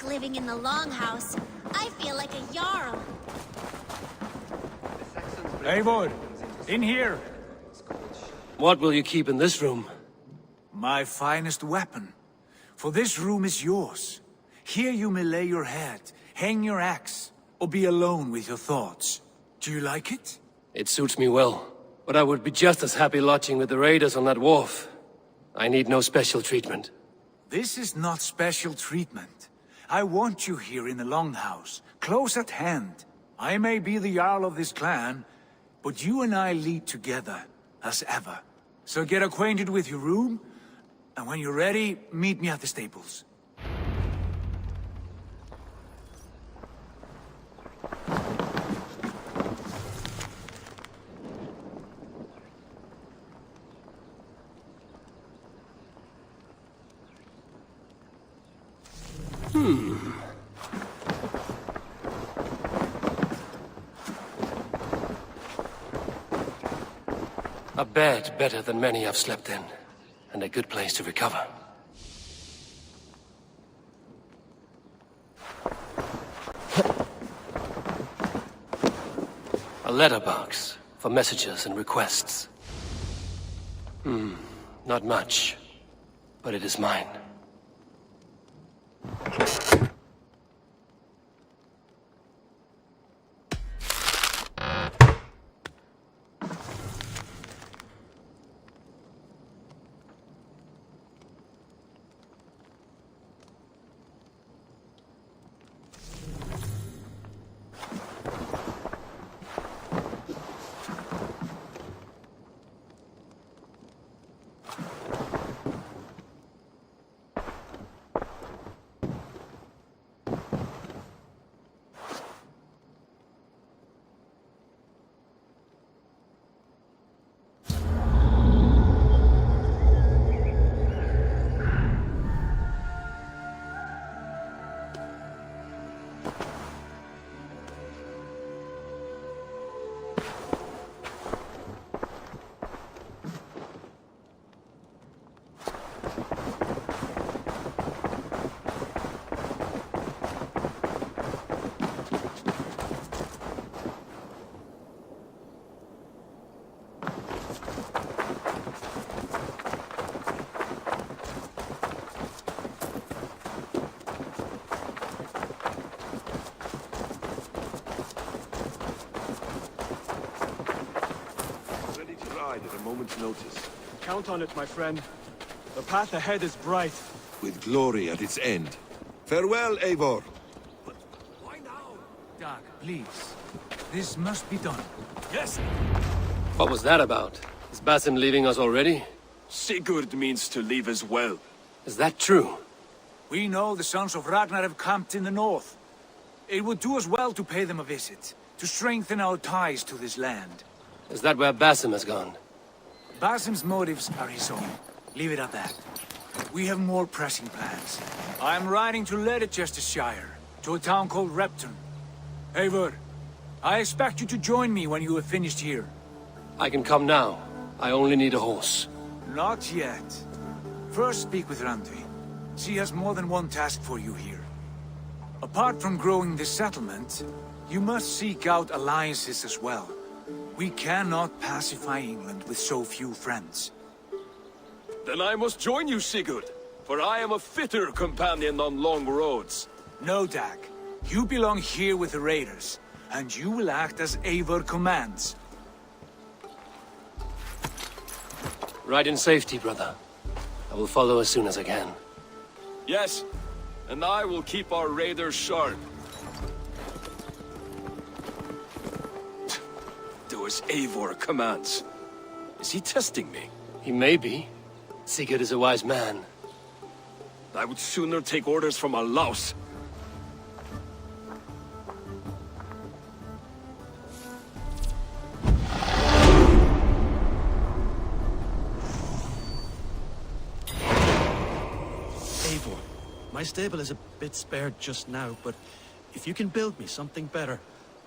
living in the Longhouse. I feel like a Jarl. Eivor, in here! What will you keep in this room? My finest weapon. For this room is yours. Here you may lay your head, hang your axe, or be alone with your thoughts. Do you like it? It suits me well, but I would be just as happy lodging with the raiders on that wharf. I need no special treatment. This is not special treatment. I want you here in the Longhouse, close at hand. I may be the Jarl of this clan, but you and I lead together, as ever. So get acquainted with your room, and when you're ready, meet me at the stables. A bed better than many I've slept in, and a good place to recover. A letterbox for messages and requests. Not much, but it is mine. At a moment's notice. Count on it, my friend. The path ahead is bright. With glory at its end. Farewell, Eivor. But why now? Dag, please. This must be done. Yes! What was that about? Is Basim leaving us already? Sigurd means to leave as well. Is that true? We know the sons of Ragnar have camped in the north. It would do us well to pay them a visit, to strengthen our ties to this land. Is that where Basim has gone? Basim's motives are his own. Leave it at that. We have more pressing plans. I am riding to Leicestershire, to a town called Repton. Eivor, I expect you to join me when you have finished here. I can come now. I only need a horse. Not yet. First speak with Randvi. She has more than one task for you here. Apart from growing this settlement, you must seek out alliances as well. We cannot pacify England with so few friends. Then I must join you, Sigurd, for I am a fitter companion on long roads. No, Dag. You belong here with the raiders, and you will act as Eivor commands. Ride in safety, brother. I will follow as soon as I can. Yes, and I will keep our raiders sharp. Do as Eivor commands. Is he testing me? He may be. Sigurd is a wise man. I would sooner take orders from a louse. Eivor, my stable is a bit spared just now, but if you can build me something better,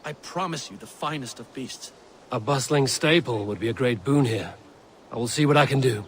I promise you the finest of beasts. A bustling stable would be a great boon here. I will see what I can do.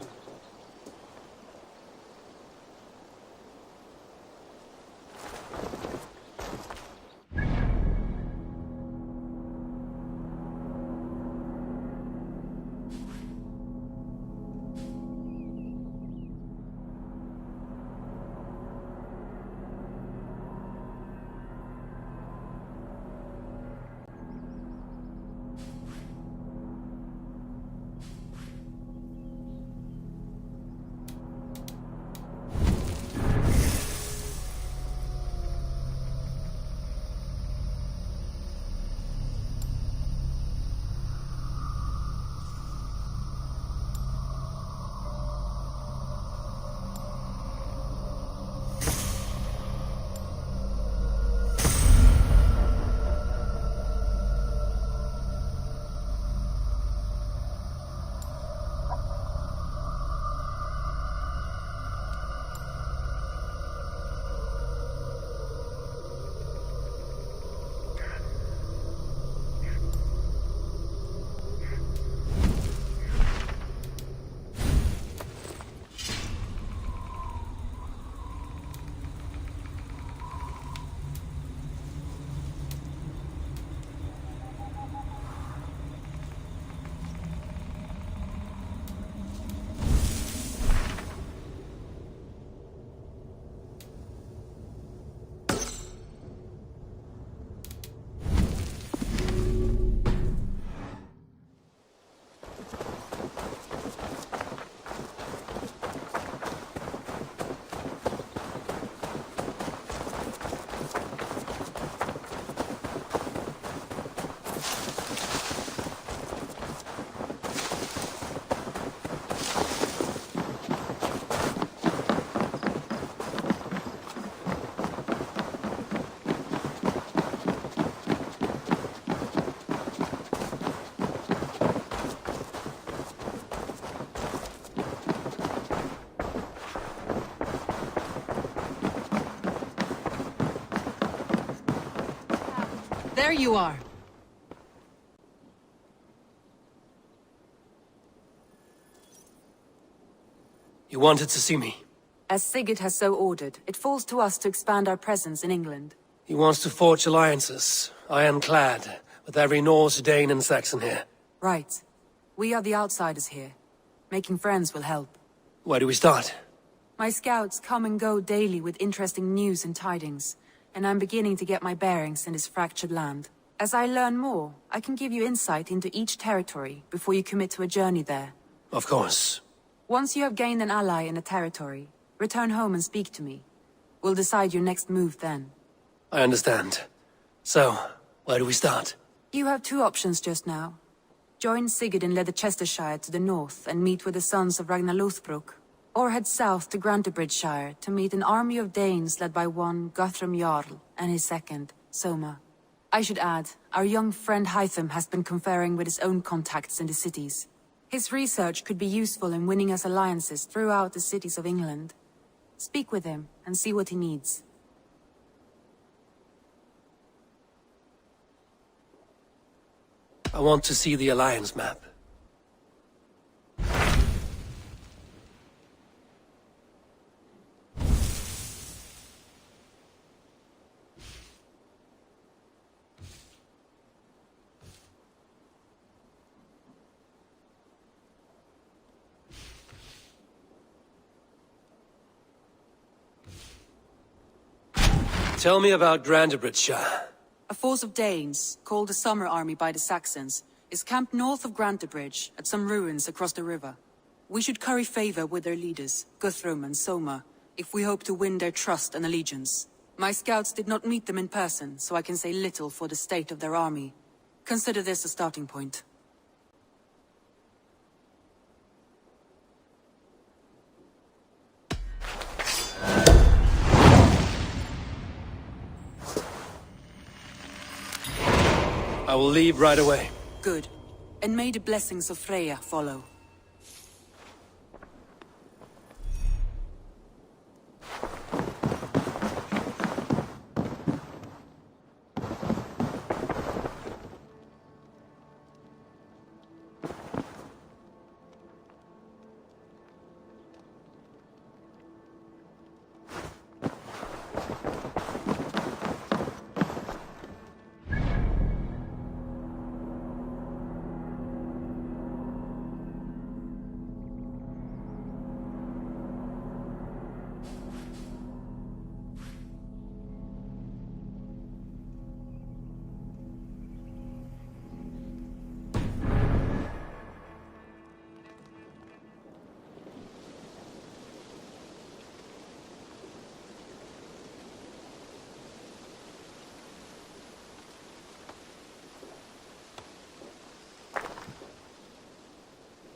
There you are. You wanted to see me? As Sigurd has so ordered, it falls to us to expand our presence in England. He wants to forge alliances, ironclad, with every Norse, Dane and Saxon here. Right. We are the outsiders here. Making friends will help. Where do we start? My scouts come and go daily with interesting news and tidings, and I'm beginning to get my bearings in this fractured land. As I learn more, I can give you insight into each territory before you commit to a journey there. Of course. Once you have gained an ally in a territory, return home and speak to me. We'll decide your next move then. I understand. So, where do we start? You have two options just now. Join Sigurd in Leicestershire to the north and meet with the sons of Ragnar Lothbrok. Or head south to Grantebridgeshire to meet an army of Danes led by one Guthrum Jarl and his second, Soma. I should add, our young friend Hytham has been conferring with his own contacts in the cities. His research could be useful in winning us alliances throughout the cities of England. Speak with him and see what he needs. I want to see the alliance map. Tell me about Grantebridgeshire. A force of Danes, called the Summer Army by the Saxons, is camped north of Grantebridge at some ruins across the river. We should curry favor with their leaders, Guthrum and Soma, if we hope to win their trust and allegiance. My scouts did not meet them in person, so I can say little for the state of their army. Consider this a starting point. I will leave right away. Good. And may the blessings of Freya follow.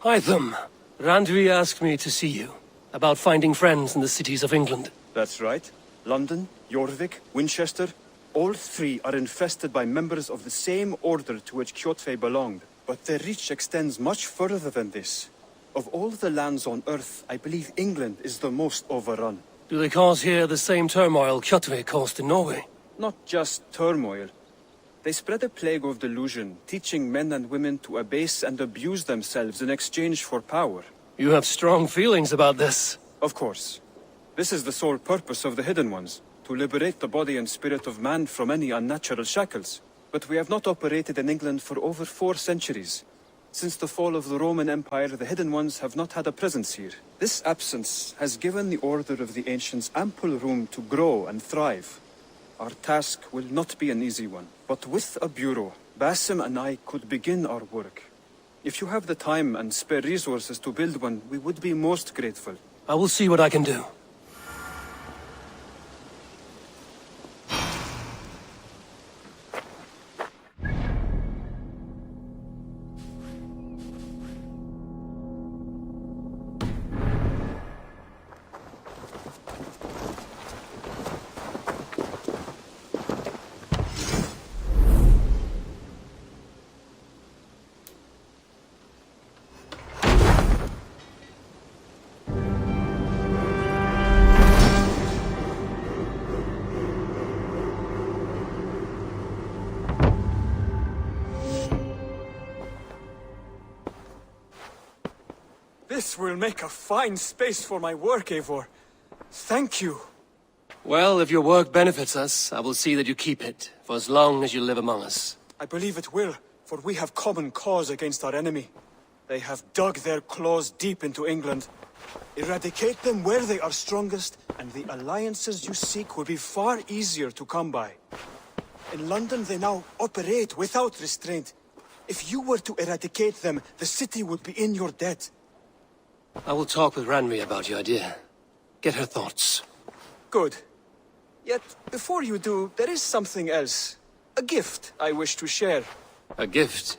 Hytham, Randvi asked me to see you, about finding friends in the cities of England. That's right. London, Jorvik, Winchester, all three are infested by members of the same order to which Kjotve belonged. But their reach extends much further than this. Of all the lands on Earth, I believe England is the most overrun. Do they cause here the same turmoil Kjotve caused in Norway? Not just turmoil. They spread a plague of delusion, teaching men and women to abase and abuse themselves in exchange for power. You have strong feelings about this. Of course. This is the sole purpose of the Hidden Ones, to liberate the body and spirit of man from any unnatural shackles. But we have not operated in England for over 4 centuries. Since the fall of the Roman Empire, the Hidden Ones have not had a presence here. This absence has given the Order of the Ancients ample room to grow and thrive. Our task will not be an easy one, but with a bureau, Basim and I could begin our work. If you have the time and spare resources to build one, we would be most grateful. I will see what I can do. This will make a fine space for my work, Eivor. Thank you. Well, if your work benefits us, I will see that you keep it, for as long as you live among us. I believe it will, for we have common cause against our enemy. They have dug their claws deep into England. Eradicate them where they are strongest, and the alliances you seek will be far easier to come by. In London, they now operate without restraint. If you were to eradicate them, the city would be in your debt. I will talk with Ranvi about your idea. Get her thoughts. Good. Yet, before you do, there is something else. A gift I wish to share. A gift?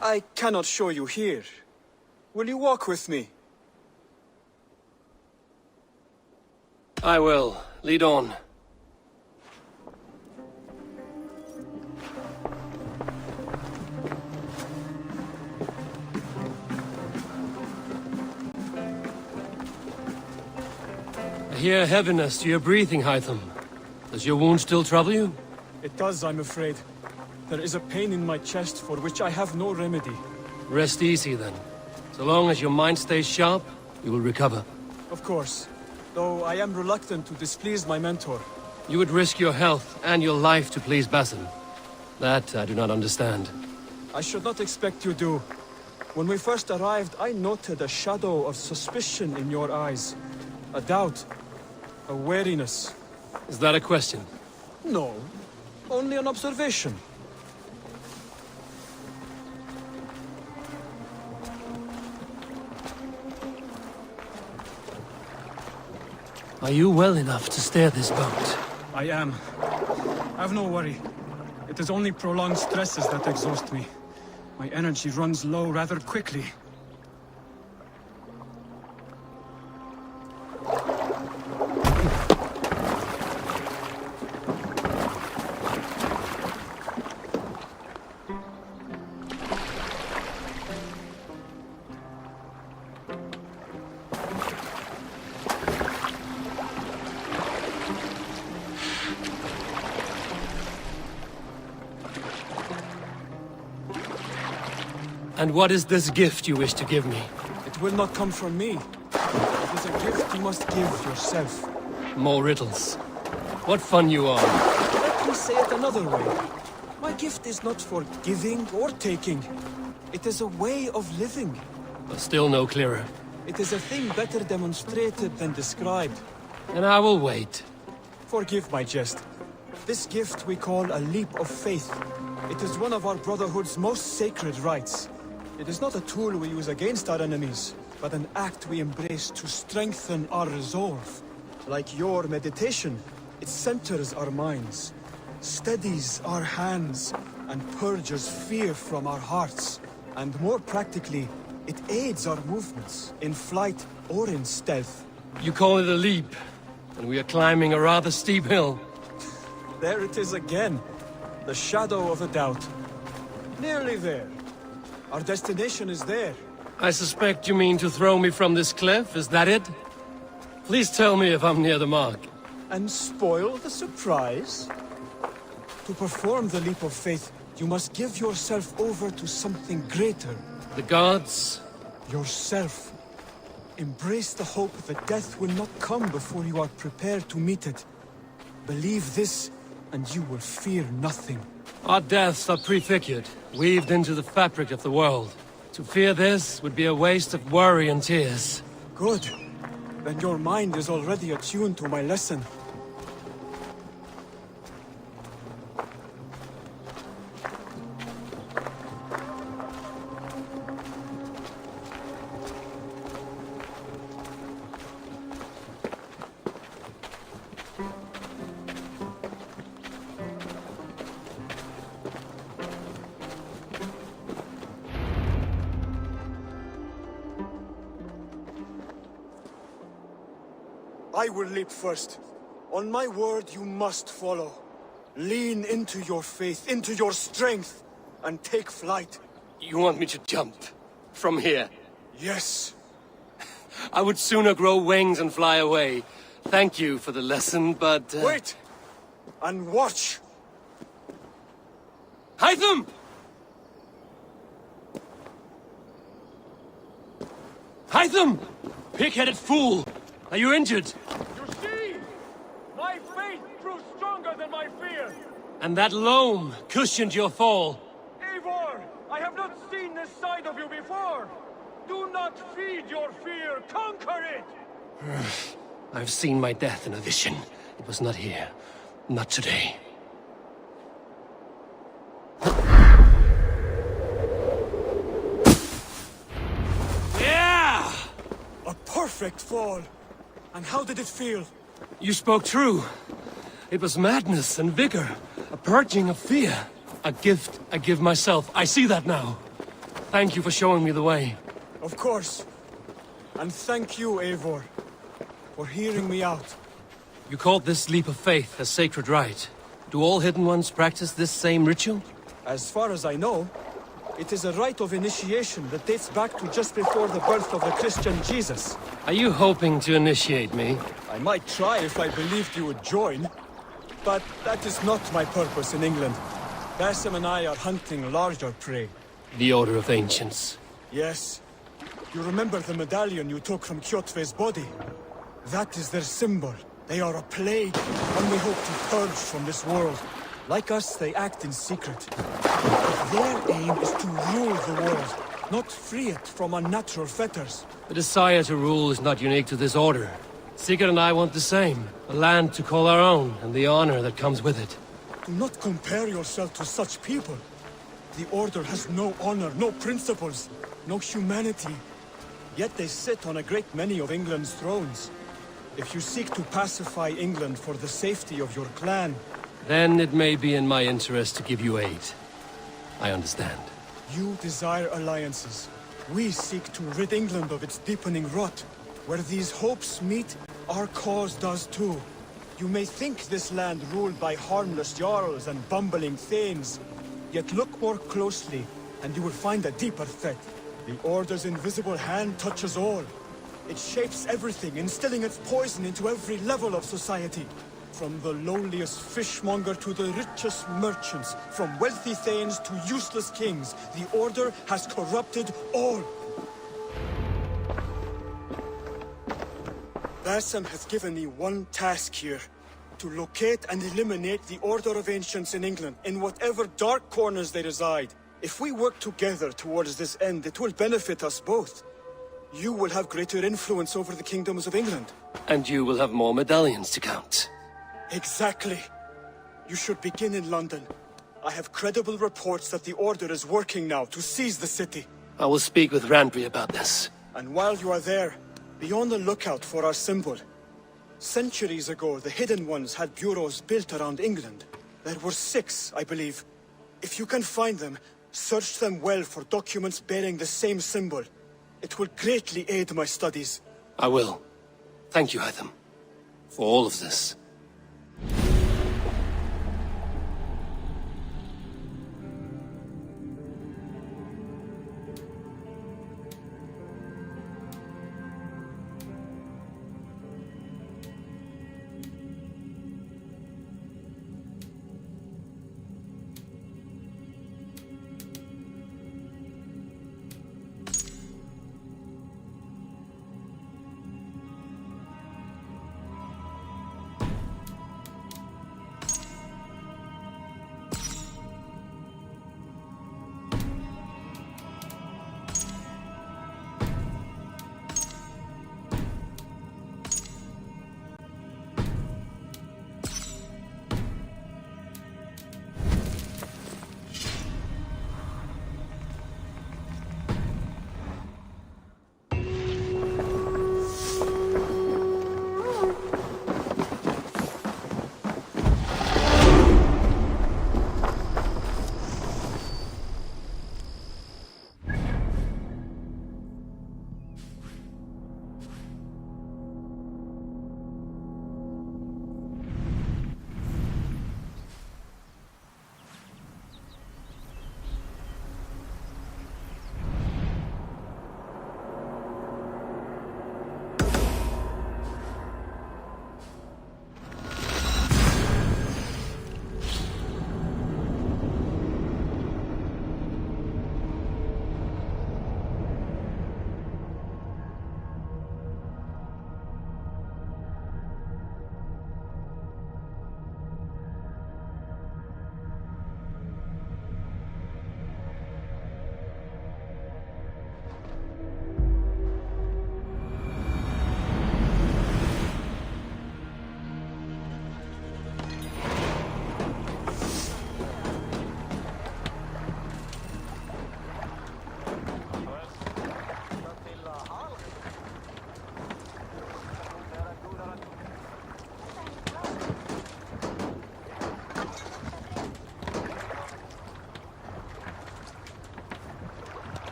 I cannot show you here. Will you walk with me? I will. Lead on. I hear heaviness to your breathing, Hytham. Does your wound still trouble you? It does, I'm afraid. There is a pain in my chest for which I have no remedy. Rest easy, then. So long as your mind stays sharp, you will recover. Of course. Though I am reluctant to displease my mentor. You would risk your health and your life to please Basin. That I do not understand. I should not expect you do. When we first arrived, I noted a shadow of suspicion in your eyes. A doubt. A wariness. Is that a question? No. Only an observation. Are you well enough to steer this boat? I am. Have no worry. It is only prolonged stresses that exhaust me. My energy runs low rather quickly. And what is this gift you wish to give me? It will not come from me. It is a gift you must give yourself. More riddles. What fun you are. Let me say it another way. My gift is not for giving or taking. It is a way of living. But still no clearer. It is a thing better demonstrated than described. And I will wait. Forgive my jest. This gift we call a leap of faith. It is one of our Brotherhood's most sacred rites. It is not a tool we use against our enemies, but an act we embrace to strengthen our resolve. Like your meditation, it centers our minds, steadies our hands, and purges fear from our hearts. And more practically, it aids our movements, in flight or in stealth. You call it a leap, and we are climbing a rather steep hill. There it is again, the shadow of a doubt. Nearly there. Our destination is there. I suspect you mean to throw me from this cliff, is that it? Please tell me if I'm near the mark. And spoil the surprise? To perform the leap of faith, you must give yourself over to something greater. The gods? Yourself. Embrace the hope that death will not come before you are prepared to meet it. Believe this, and you will fear nothing. Our deaths are prefigured, weaved into the fabric of the world. To fear this would be a waste of worry and tears. Good. Then your mind is already attuned to my lesson. I will leap first. On my word, you must follow. Lean into your faith, into your strength, and take flight. You want me to jump? From here? Yes. I would sooner grow wings and fly away. Thank you for the lesson, but... Wait! And watch! Hytham! Hytham! Pig-headed fool! Are you injured? You see? My faith grew stronger than my fear. And that loam cushioned your fall. Eivor, I have not seen this side of you before. Do not feed your fear, conquer it! I've seen my death in a vision. It was not here. Not today. Yeah! A perfect fall. And how did it feel? You spoke true. It was madness and vigor. A purging of fear. A gift I give myself. I see that now. Thank you for showing me the way. Of course. And thank you, Eivor, for hearing me out. You called this leap of faith a sacred rite. Do all Hidden Ones practice this same ritual? As far as I know, it is a rite of initiation that dates back to just before the birth of the Christian Jesus. Are you hoping to initiate me? I might try if I believed you would join, but that is not my purpose in England. Basim and I are hunting larger prey. The Order of Ancients. Yes. You remember the medallion you took from Kjotve's body? That is their symbol. They are a plague, and we hope to purge from this world. Like us, they act in secret. But their aim is to rule the world, not free it from unnatural fetters. The desire to rule is not unique to this order. Sigurd and I want the same. A land to call our own, and the honor that comes with it. Do not compare yourself to such people. The Order has no honor, no principles, no humanity. Yet they sit on a great many of England's thrones. If you seek to pacify England for the safety of your clan... Then it may be in my interest to give you aid. I understand. You desire alliances. We seek to rid England of its deepening rot. Where these hopes meet, our cause does too. You may think this land ruled by harmless jarls and bumbling thanes. Yet look more closely, and you will find a deeper threat. The Order's invisible hand touches all. It shapes everything, instilling its poison into every level of society. From the lowliest fishmonger to the richest merchants, from wealthy thanes to useless kings, the Order has corrupted all. Basim has given me one task here. To locate and eliminate the Order of Ancients in England, in whatever dark corners they reside. If we work together towards this end, it will benefit us both. You will have greater influence over the kingdoms of England. And you will have more medallions to count. Exactly. You should begin in London. I have credible reports that the Order is working now to seize the city. I will speak with Randry about this. And while you are there, be on the lookout for our symbol. Centuries ago, the Hidden Ones had bureaus built around England. There were 6, I believe. If you can find them, search them well for documents bearing the same symbol. It will greatly aid my studies. I will. Thank you, Hytham, for all of this.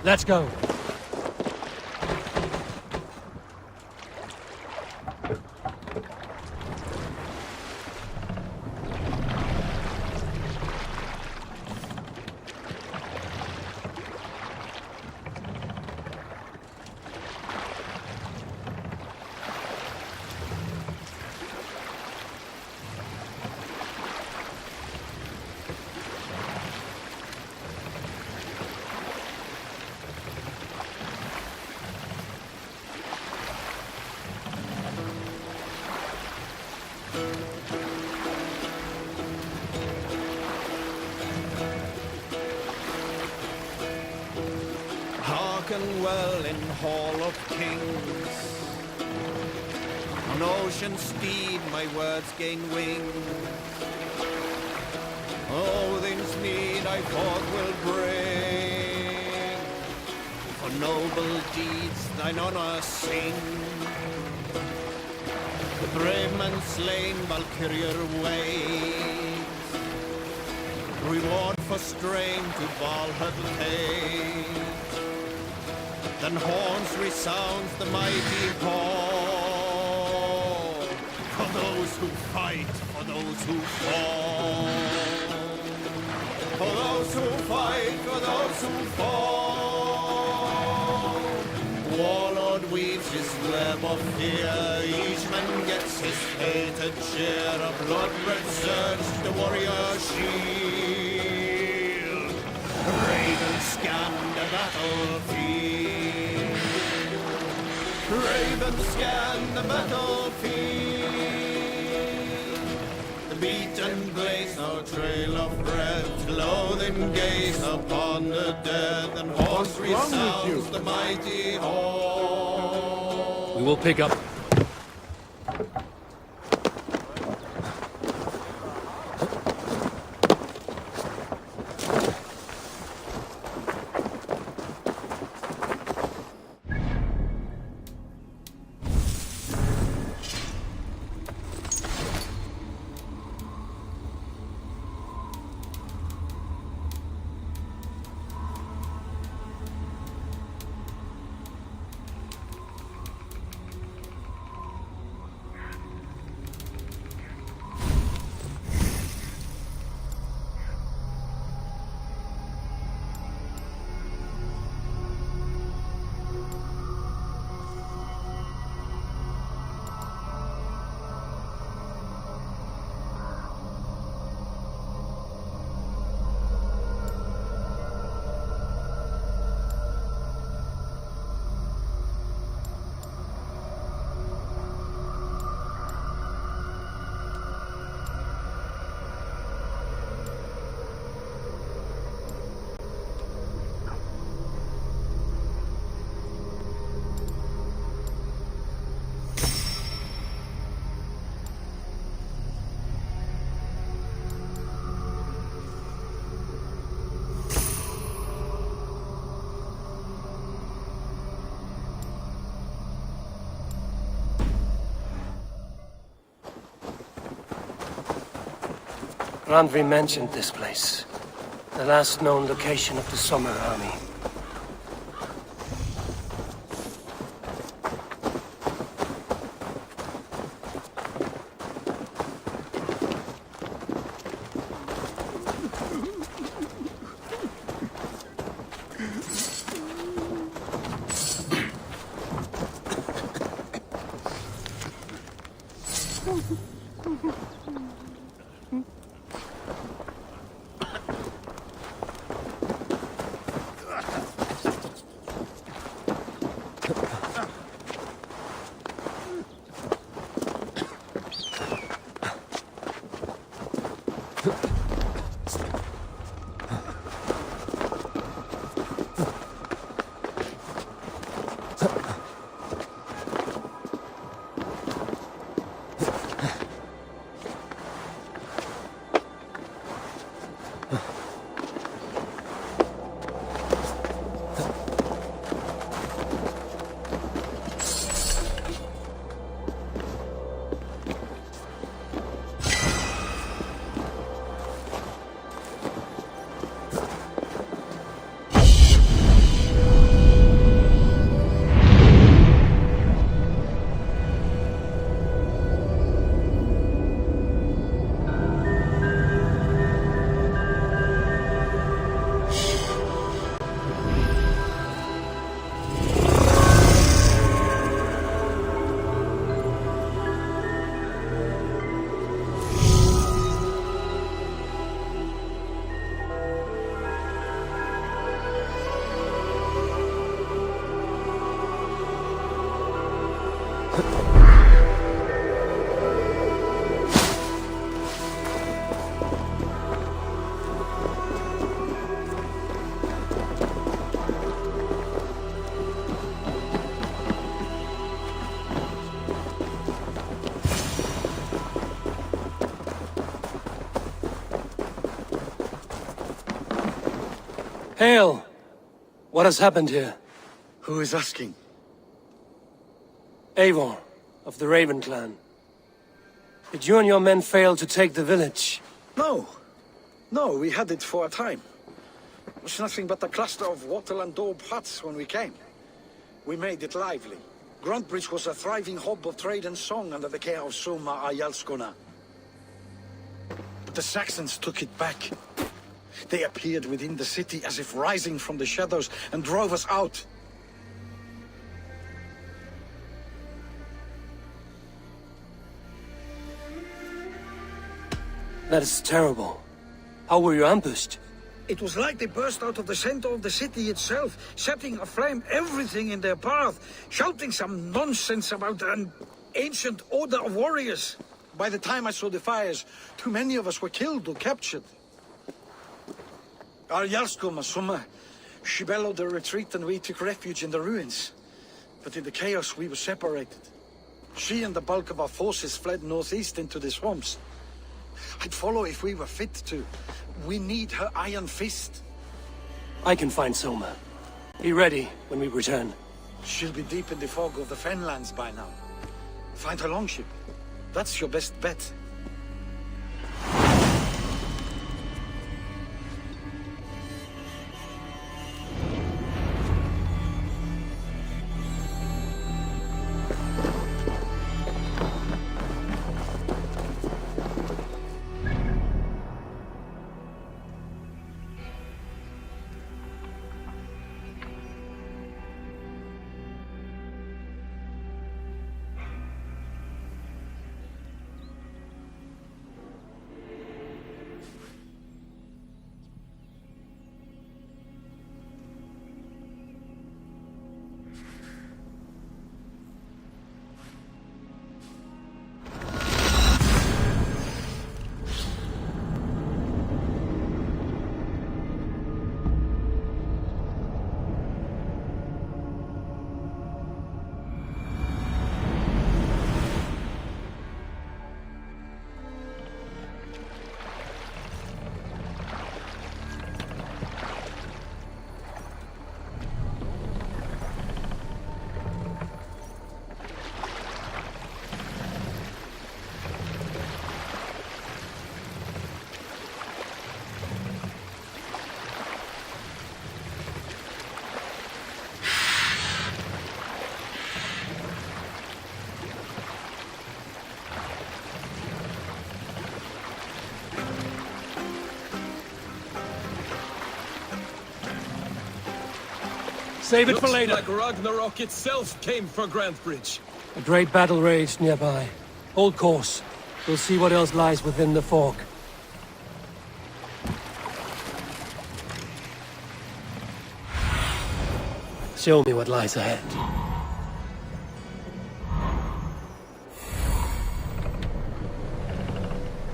Let's go. Hearken well in Hall of Kings. On ocean steed my words gain wing. Odin's need I forth will bring. For noble deeds thine honor sing. The brave man slain Valkyrier waits. Reward for strain to Valhalla take. Then horns resounds the mighty call. For those who fight, for those who fall. For those who fight, for those who fall. Warlord weaves his web of fear. Each man gets his hated share. A blood-red surge, the warrior shield. Raven scan the battlefield. Raven scan the battlefield. The beaten blaze, no trail of breath. Loathing gaze upon the dead. And horns resounds the mighty horn. We will pick up. Randvi mentioned this place. The last known location of the Summer Army. Hail! What has happened here? Who is asking? Eivor, of the Raven clan. Did you and your men fail to take the village? No. No, we had it for a time. It was nothing but a cluster of wattle and daub huts when we came. We made it lively. Gruntbridge was a thriving hub of trade and song under the care of Soma Ayalskona. But the Saxons took it back. They appeared within the city as if rising from the shadows and drove us out. That is terrible. How were you ambushed? It was like they burst out of the center of the city itself, setting aflame everything in their path, shouting some nonsense about an ancient order of warriors. By the time I saw the fires, too many of us were killed or captured. Our Yarsko Masuma, she bellowed a retreat and we took refuge in the ruins. But in the chaos we were separated. She and the bulk of our forces fled northeast into the swamps. I'd follow if we were fit to. We need her iron fist. I can find Soma. Be ready when we return. She'll be deep in the fog of the Fenlands by now. Find her longship. That's your best bet. Save it for later. Like Ragnarok itself came for Grantbridge. A great battle raged nearby. Hold course. We'll see what else lies within the fog. Show me what lies ahead.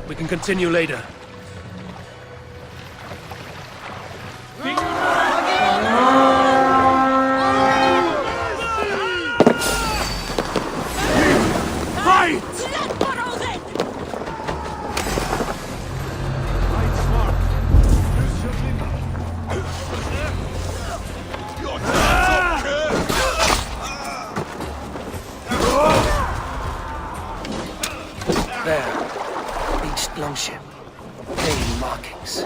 We can continue later. There. Beached longship. Name markings.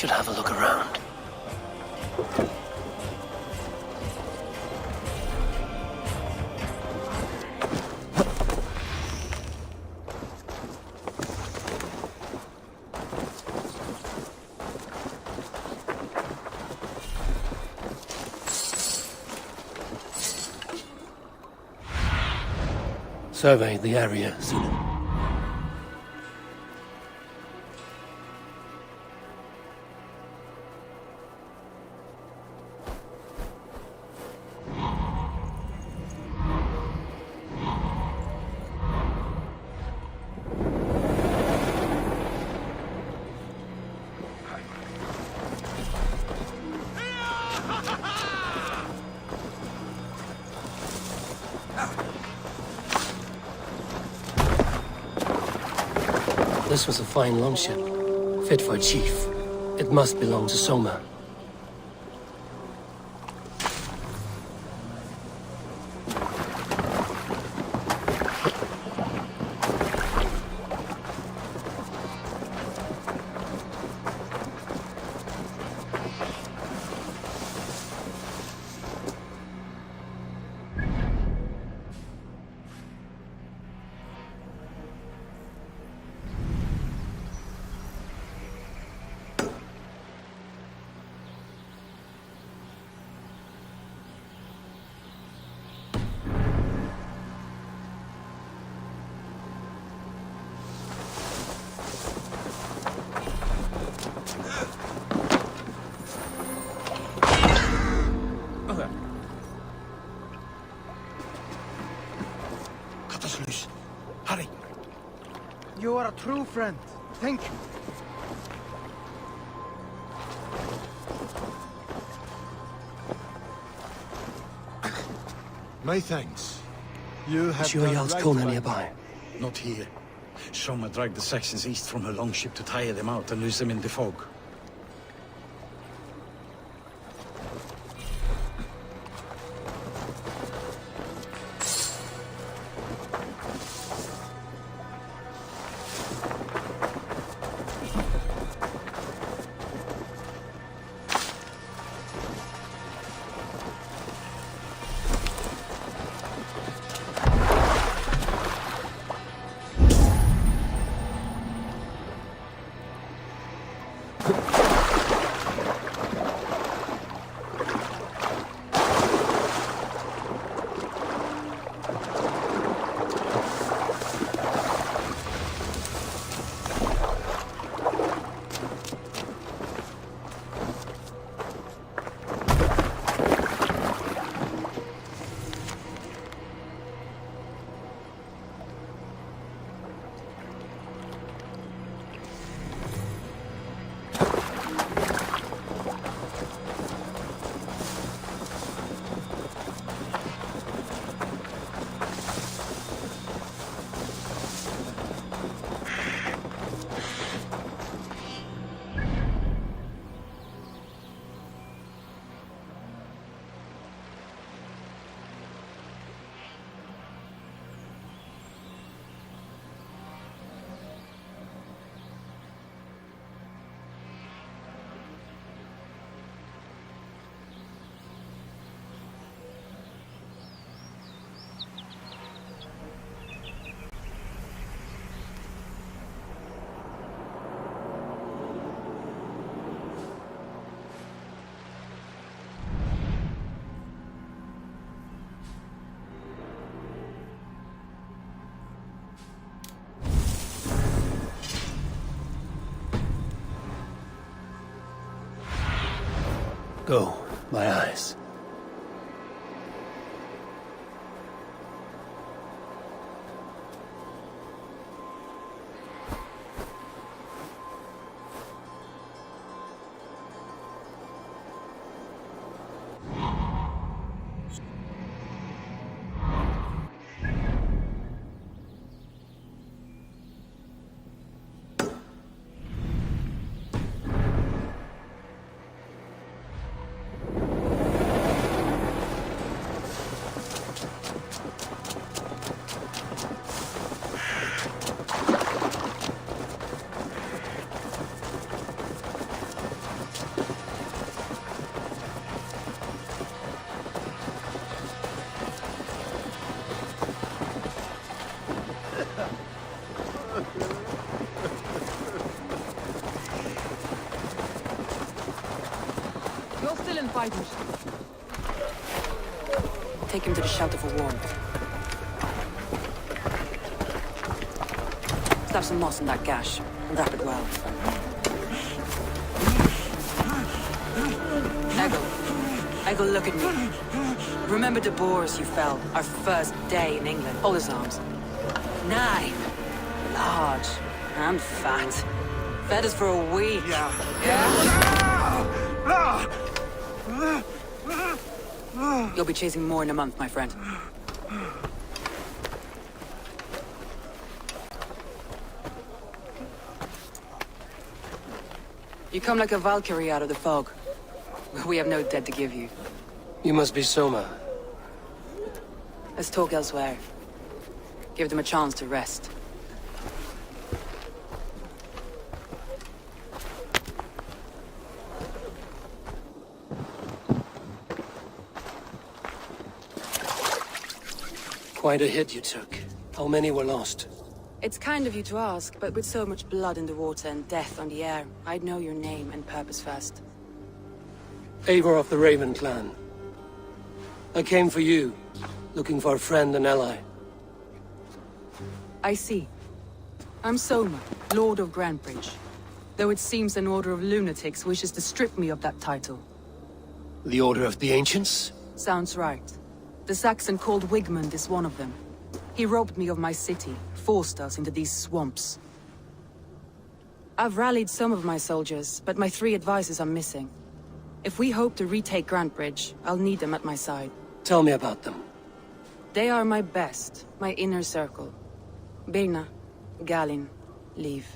should have a look around. Survey the area, Sigurd. This was a fine longship, fit for a chief. It must belong to Soma. Cut us loose. Hurry. You are a true friend. Thank you. My thanks. You have Sure done Jarl's right Kona by nearby. Not here. Soma dragged the Saxons east from her longship to tire them out and lose them in the fog. Go, my eyes. Still in fighters. Take him to the shelter for warmth. Slap some moss in that gash, and wrap it well. Eggle, look at me. Remember the Boers you fell, our first day in England? Hold his arms. 9. Large and fat. Fed us for a week. You'll be chasing more in a month, my friend. You come like a Valkyrie out of the fog. We have no debt to give you. You must be Soma. Let's talk elsewhere. Give them a chance to rest. Quite a hit you took. How many were lost? It's kind of you to ask, but with so much blood in the water and death on the air, I'd know your name and purpose first. Eivor of the Raven clan. I came for you, looking for a friend and ally. I see. I'm Soma, Lord of Grantebridge. Though it seems an order of lunatics wishes to strip me of that title. The Order of the Ancients? Sounds right. The Saxon called Wigmund is one of them. He robbed me of my city, forced us into these swamps. I've rallied some of my soldiers, but my 3 advisors are missing. If we hope to retake Grantebridge, I'll need them at my side. Tell me about them. They are my best, my inner circle. Birna, Galin, Liv.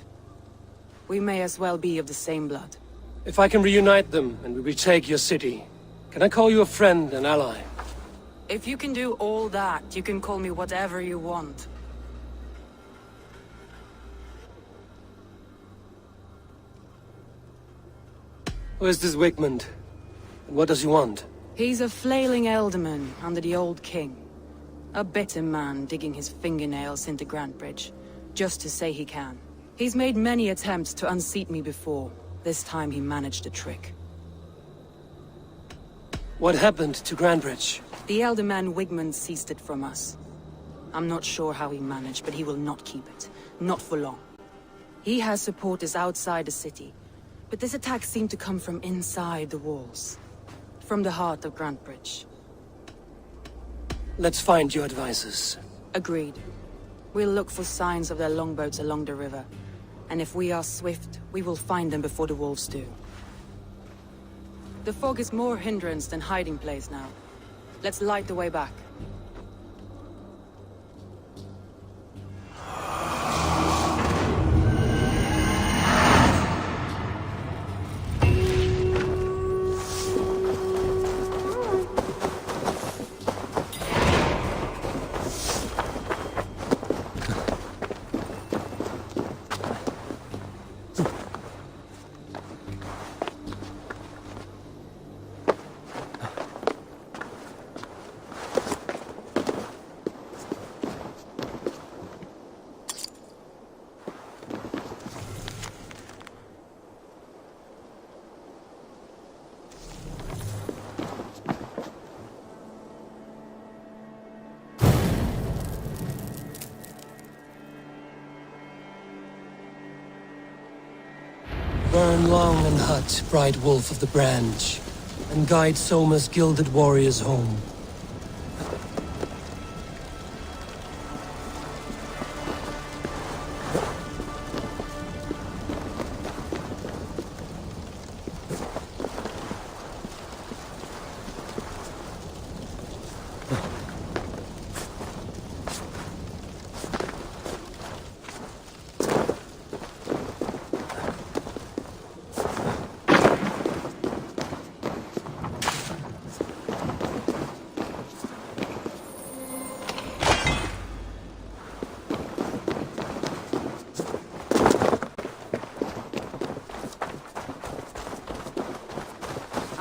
We may as well be of the same blood. If I can reunite them and we retake your city, can I call you a friend and ally? If you can do all that, you can call me whatever you want. Where's this Wigmund? And what does he want? He's a flailing elderman under the old king. A bitter man digging his fingernails into Grantebridge, just to say he can. He's made many attempts to unseat me before. This time he managed a trick. What happened to Grantebridge? The elder man Wigmund seized it from us. I'm not sure how he managed, but he will not keep it. Not for long. He has supporters outside the city, but this attack seemed to come from inside the walls. From the heart of Grantebridge. Let's find your advisors. Agreed. We'll look for signs of their longboats along the river. And if we are swift, we will find them before the wolves do. The fog is more hindrance than hiding place now. Let's light the way back. Burn long and hot, bright wolf of the branch, and guide Soma's gilded warriors home.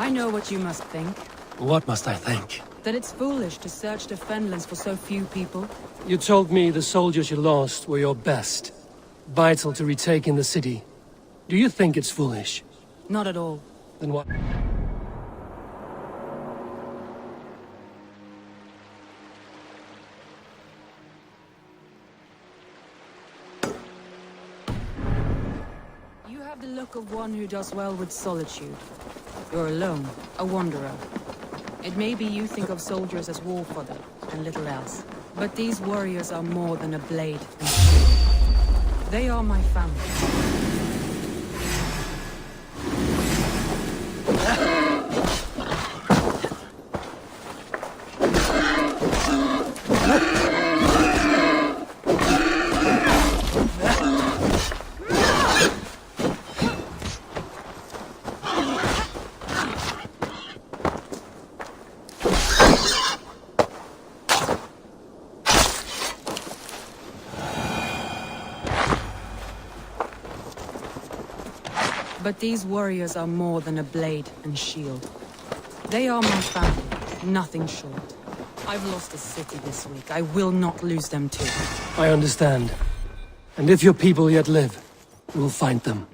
I know what you must think. What must I think? That it's foolish to search the Fenlands for so few people. You told me the soldiers you lost were your best. Vital to retaking the city. Do you think it's foolish? Not at all. Then what? have the look of one who does well with solitude. You're alone, a wanderer. It may be you think of soldiers as war fodder, and little else. But these warriors are more than a blade and shield. They are my family. But these warriors are more than a blade and shield. They are my family, nothing short. I've lost a city this week. I will not lose them too. I understand. And if your people yet live, we'll find them.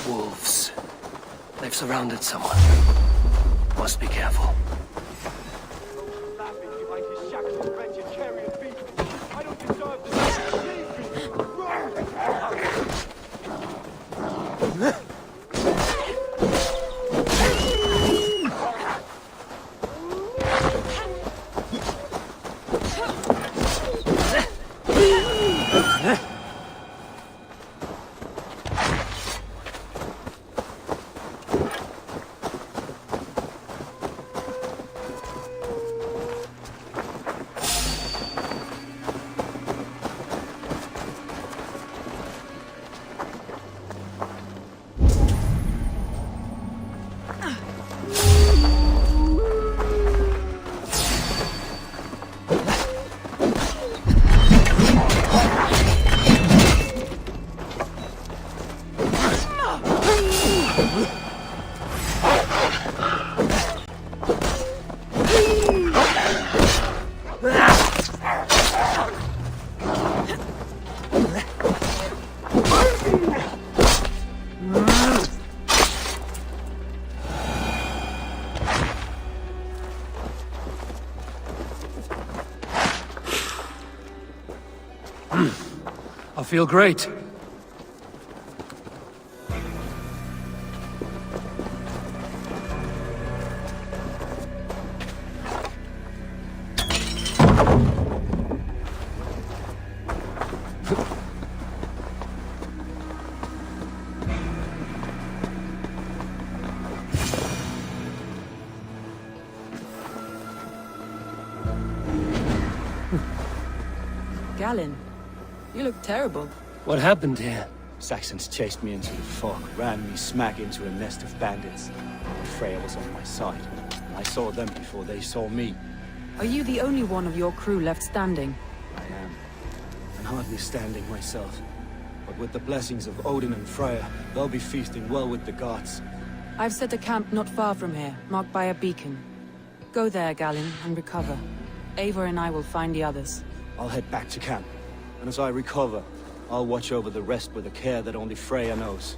Wolves. They've surrounded someone. Must be careful. I feel great. Galen, you look terrible. What happened here? Saxons chased me into the fog, ran me smack into a nest of bandits. Freya was on my side, and I saw them before they saw me. Are you the only one of your crew left standing? I am, and hardly standing myself. But with the blessings of Odin and Freya, they'll be feasting well with the gods. I've set a camp not far from here, marked by a beacon. Go there, Galen, and recover. Eivor and I will find the others. I'll head back to camp, and as I recover, I'll watch over the rest with a care that only Freya knows.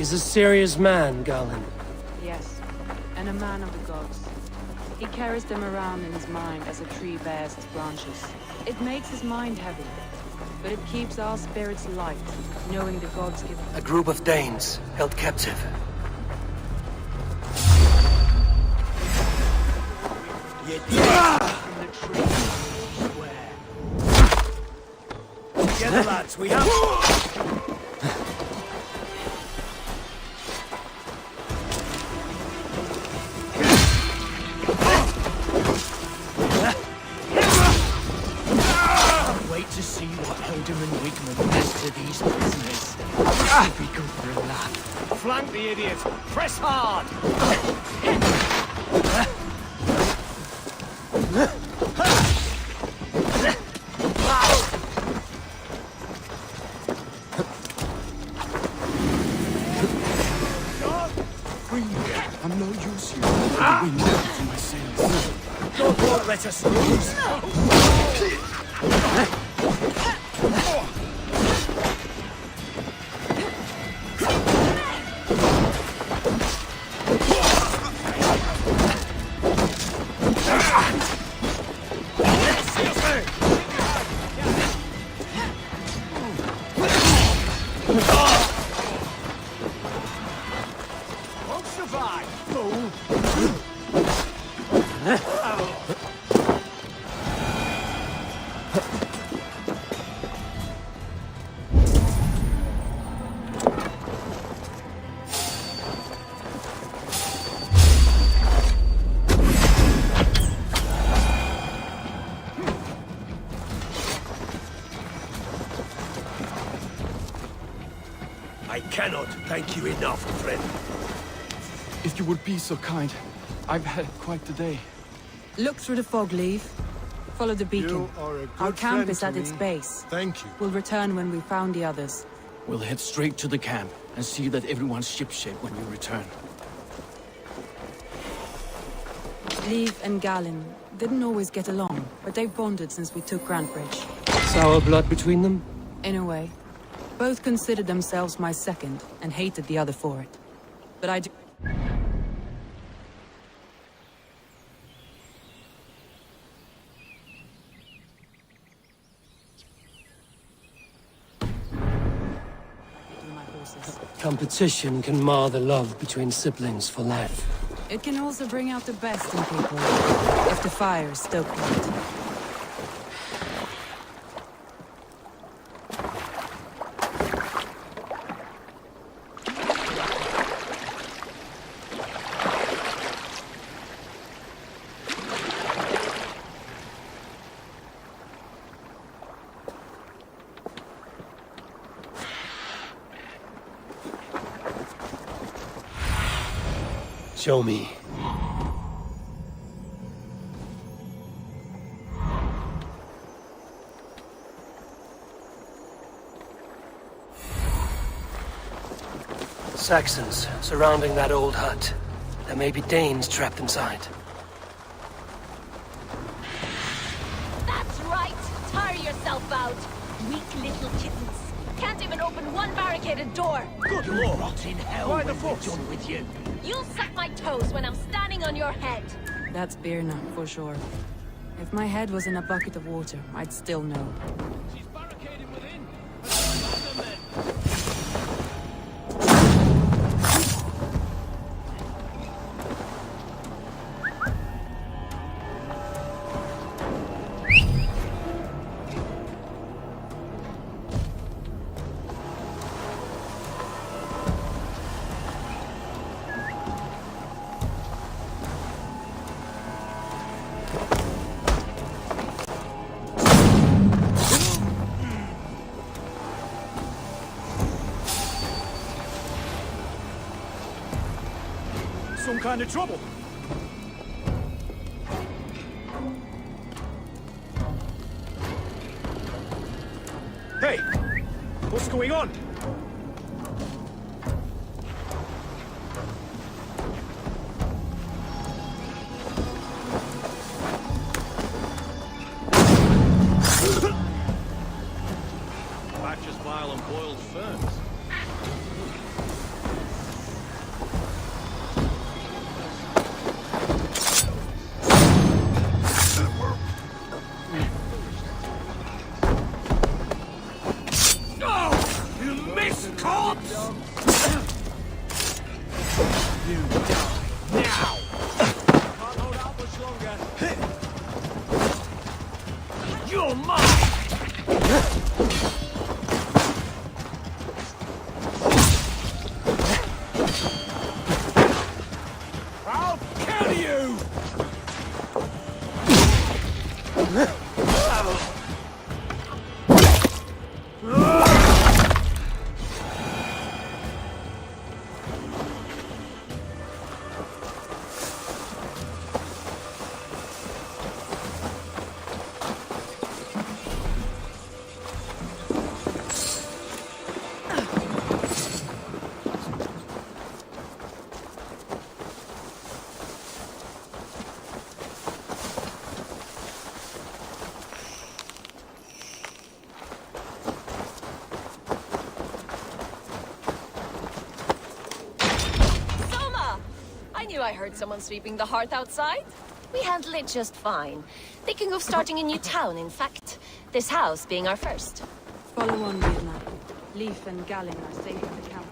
He's a serious man, Galen. Yes, and a man of the gods. He carries them around in his mind as a tree bears its branches. It makes his mind heavy, but it keeps our spirits light, knowing the gods give... A group of Danes held captive. Together, lads, we have... Wait to see what Alderman Wigman does to these prisoners. It'll be good for a laugh. Flank the idiot! Press hard! I'm no use here. The wind for my sins. God won't let us lose! Won't survive, fool! I cannot thank you enough, friend. If you would be so kind, I've had quite the day. Look through the fog, Leave. Follow the beacon. You are a good Our camp friend is to at its me. base. Thank you. We'll return when we've found the others. We'll head straight to the camp and see that everyone's shipshape when you return. Leave and Galen didn't always get along, but they've bonded since we took Grantbridge. Sour blood between them? In a way. Both considered themselves my second, and hated the other for it. But I do... my horses. Competition can mar the love between siblings for life. It can also bring out the best in people, if the fire is stoked right. Show me. Saxons surrounding that old hut. There may be Danes trapped inside. That's right! Tire yourself out! Weak little kittens. Can't even open one barricaded door! Good lord! Rot in hell. Why the when we're fuss? done with you. You'll suck my toes when I'm standing on your head! That's Birna, for sure. If my head was in a bucket of water, I'd still know. She's barricaded within. Some kind of trouble. Hey! What's going on? Patches vile and boiled ferns. I heard someone sweeping the hearth outside. We handle it just fine. Thinking of starting a new town, in fact. This house being our first. Follow on, Vietnam. Leif and Gallin are safe at the camp.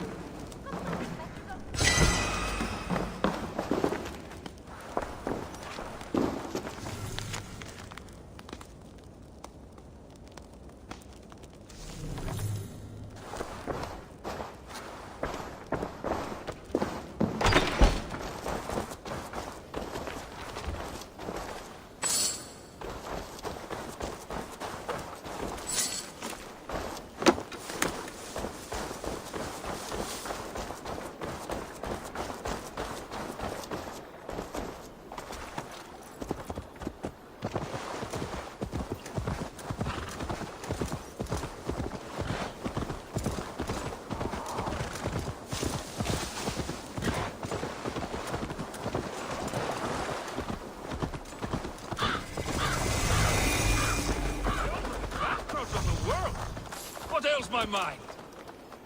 My mind.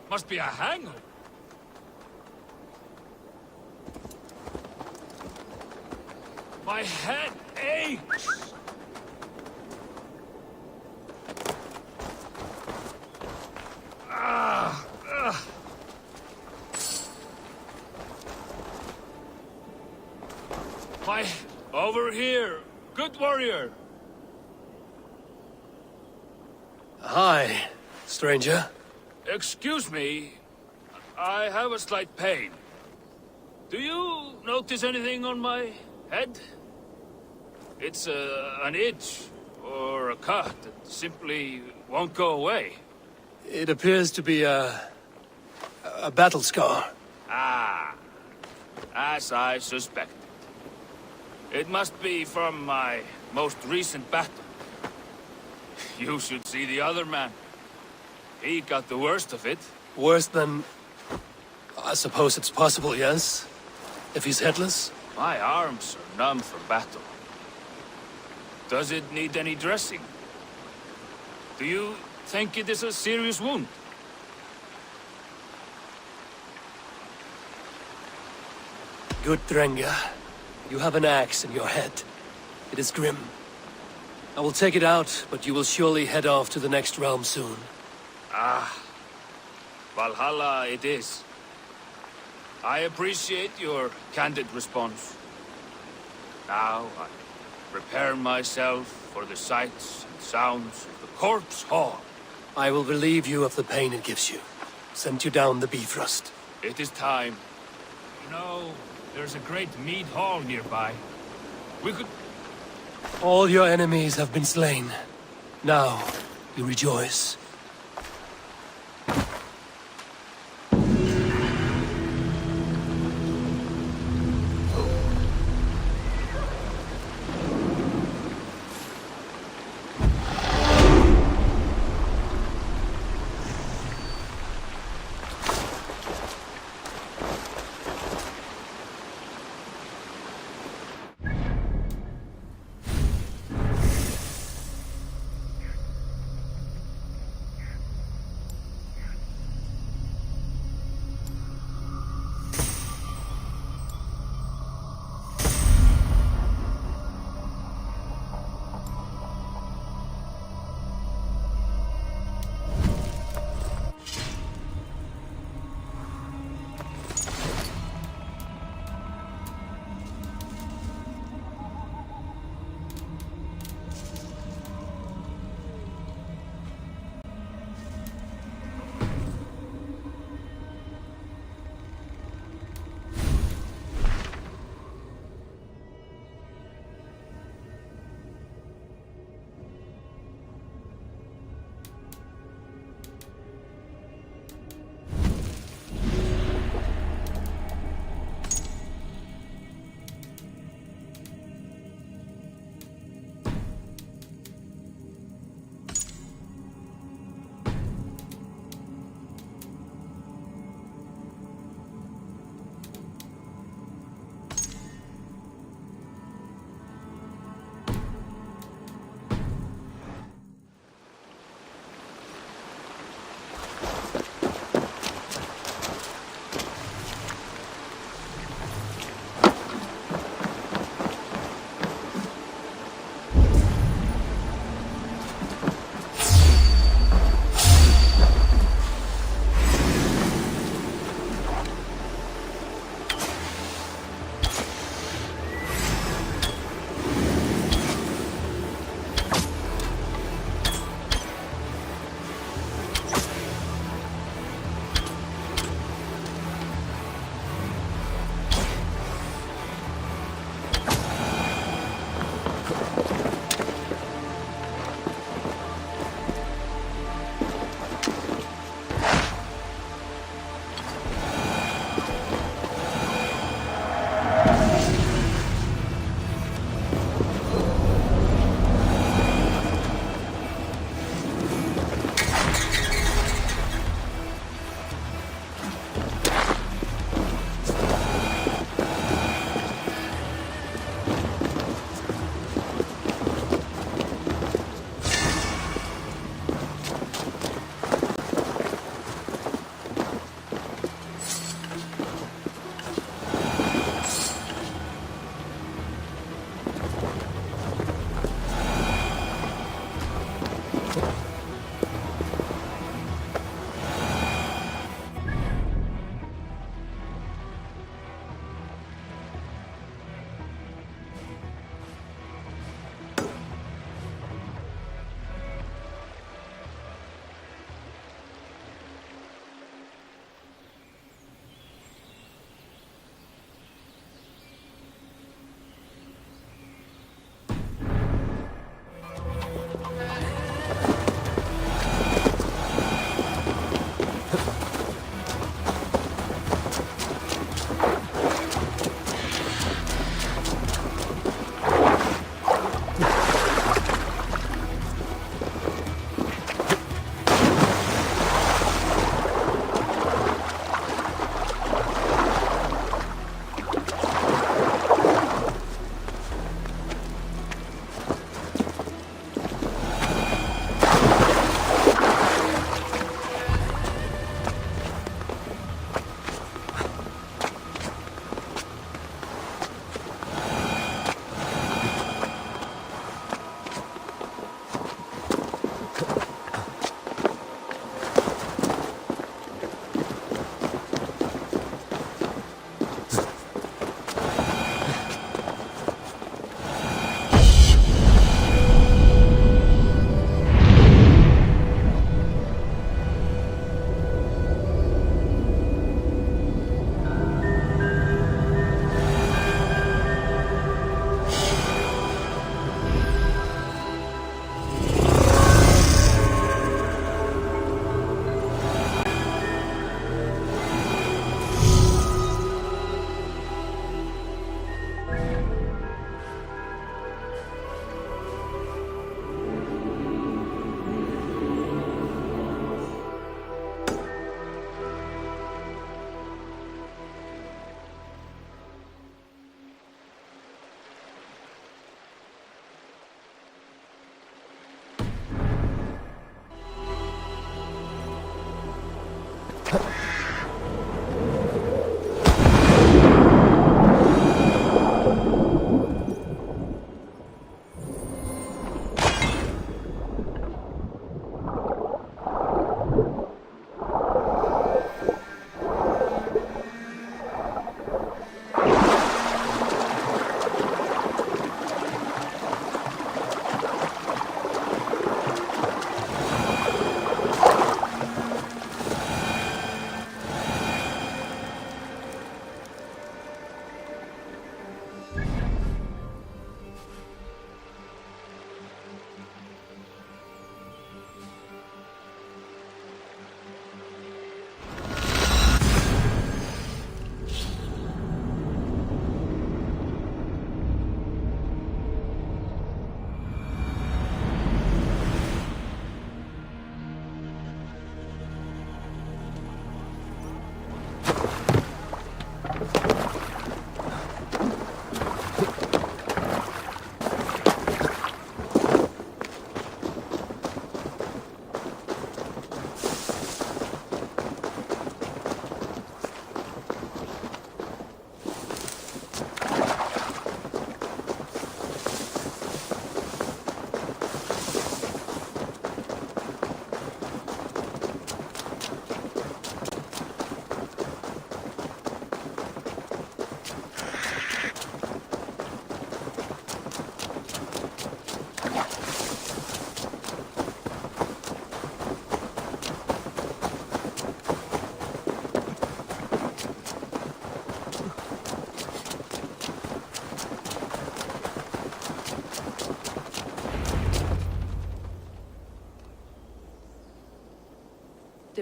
Must be a hangover. My head aches. Over here. Good warrior. Hi, stranger. Excuse me. I have a slight pain. Do you notice anything on my head? It's an itch or a cut that simply won't go away. It appears to be a battle scar. Ah, as I suspected. It must be from my most recent battle. You should see the other man. He got the worst of it. Worse than... I suppose it's possible, yes? If he's headless? My arms are numb from battle. Does it need any dressing? Do you think it is a serious wound? Good, Drenga. You have an axe in your head. It is grim. I will take it out, but you will surely head off to the next realm soon. Ah, Valhalla it is. I appreciate your candid response. Now I prepare myself for the sights and sounds of the corpse hall. I will relieve you of the pain it gives you. Send you down the Bifrost. It is time. You know, there's a great mead hall nearby. We could... All your enemies have been slain. Now, you rejoice.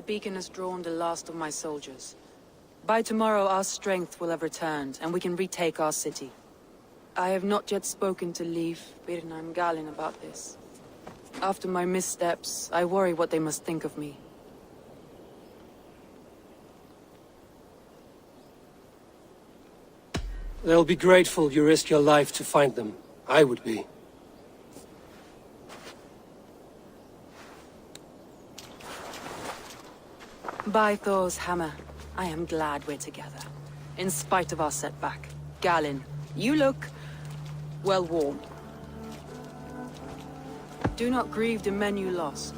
beacon has drawn the last of my soldiers. By tomorrow our strength will have returned, and we can retake our city. I have not yet spoken to Leif, Birna and Galin about this. After my missteps, I worry what they must think of me. They'll be grateful you risked your life to find them. I would be. By Thor's hammer, I am glad we're together. In spite of our setback. Galin, you look... well warm. Do not grieve the men you lost.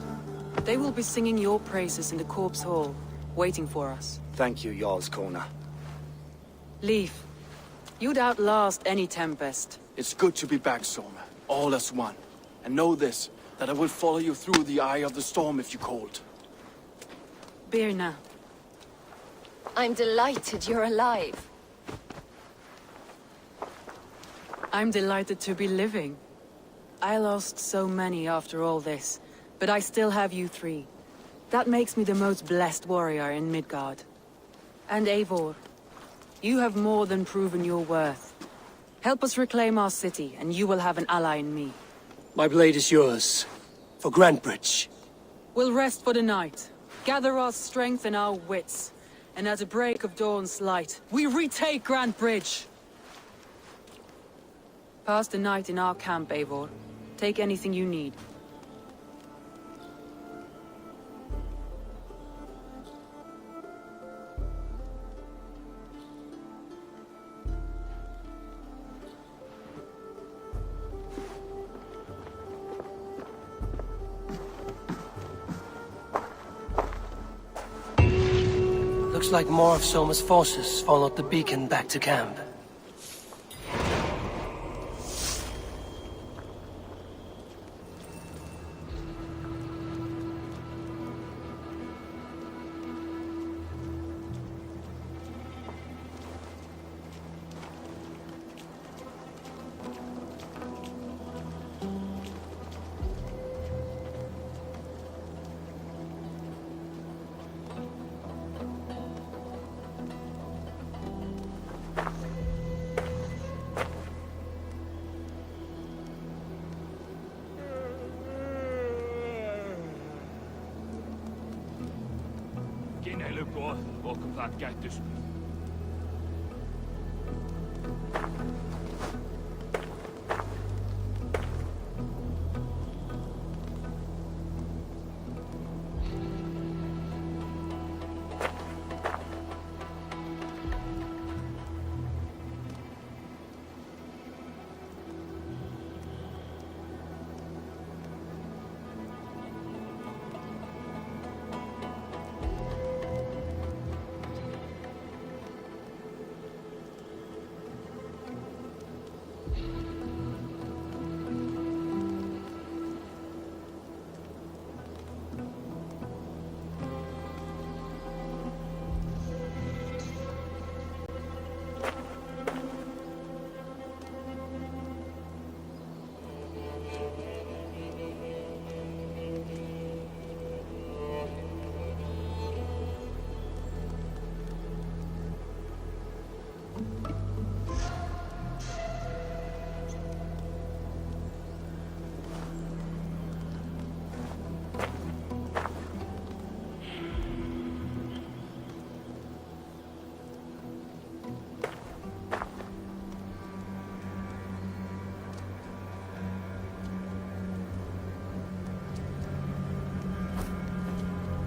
They will be singing your praises in the Corpse Hall, waiting for us. Thank you, Jarl's Corner. Leif, you'd outlast any tempest. It's good to be back, Soma. All as one. And know this, that I will follow you through the eye of the storm if you called. Birna. I'm delighted you're alive. I'm delighted to be living. I lost so many after all this, but I still have you three. That makes me the most blessed warrior in Midgard. And Eivor, you have more than proven your worth. Help us reclaim our city, and you will have an ally in me. My blade is yours. For Grantebridge. We'll rest for the night, gather our strength and our wits, and at the break of dawn's light, we retake Grantebridge! Pass the night in our camp, Eivor. Take anything you need. Looks like more of Soma's forces followed the beacon back to camp. Käyttys.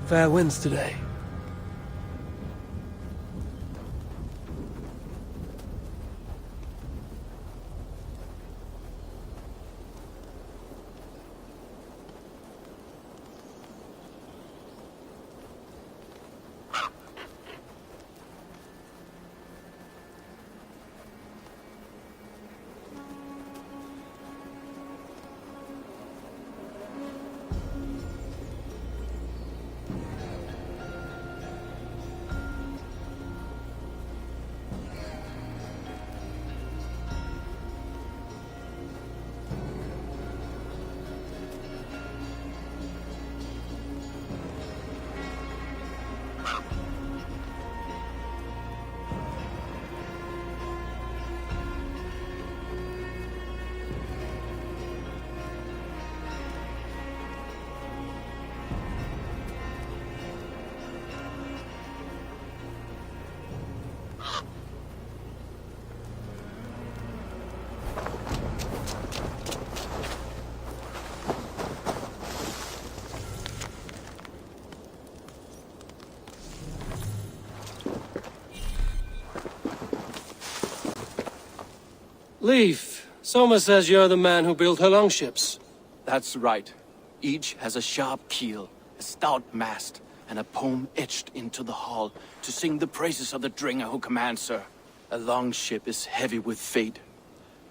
Fair winds today. Leif, Soma says you're the man who built her longships. That's right. Each has a sharp keel, a stout mast, and a poem etched into the hull to sing the praises of the dringer who commands her. A longship is heavy with fate.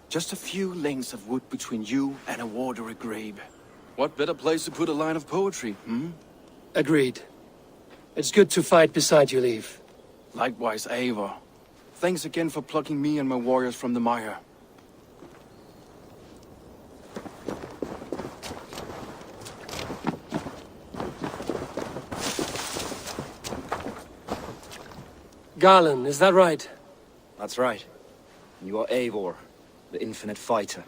Just a few lengths of wood between you and a watery grave. What better place to put a line of poetry, hmm? Agreed. It's good to fight beside you, Leif. Likewise, Eivor. Thanks again for plucking me and my warriors from the mire. Garland, is that right? That's right. You are Eivor, the infinite fighter,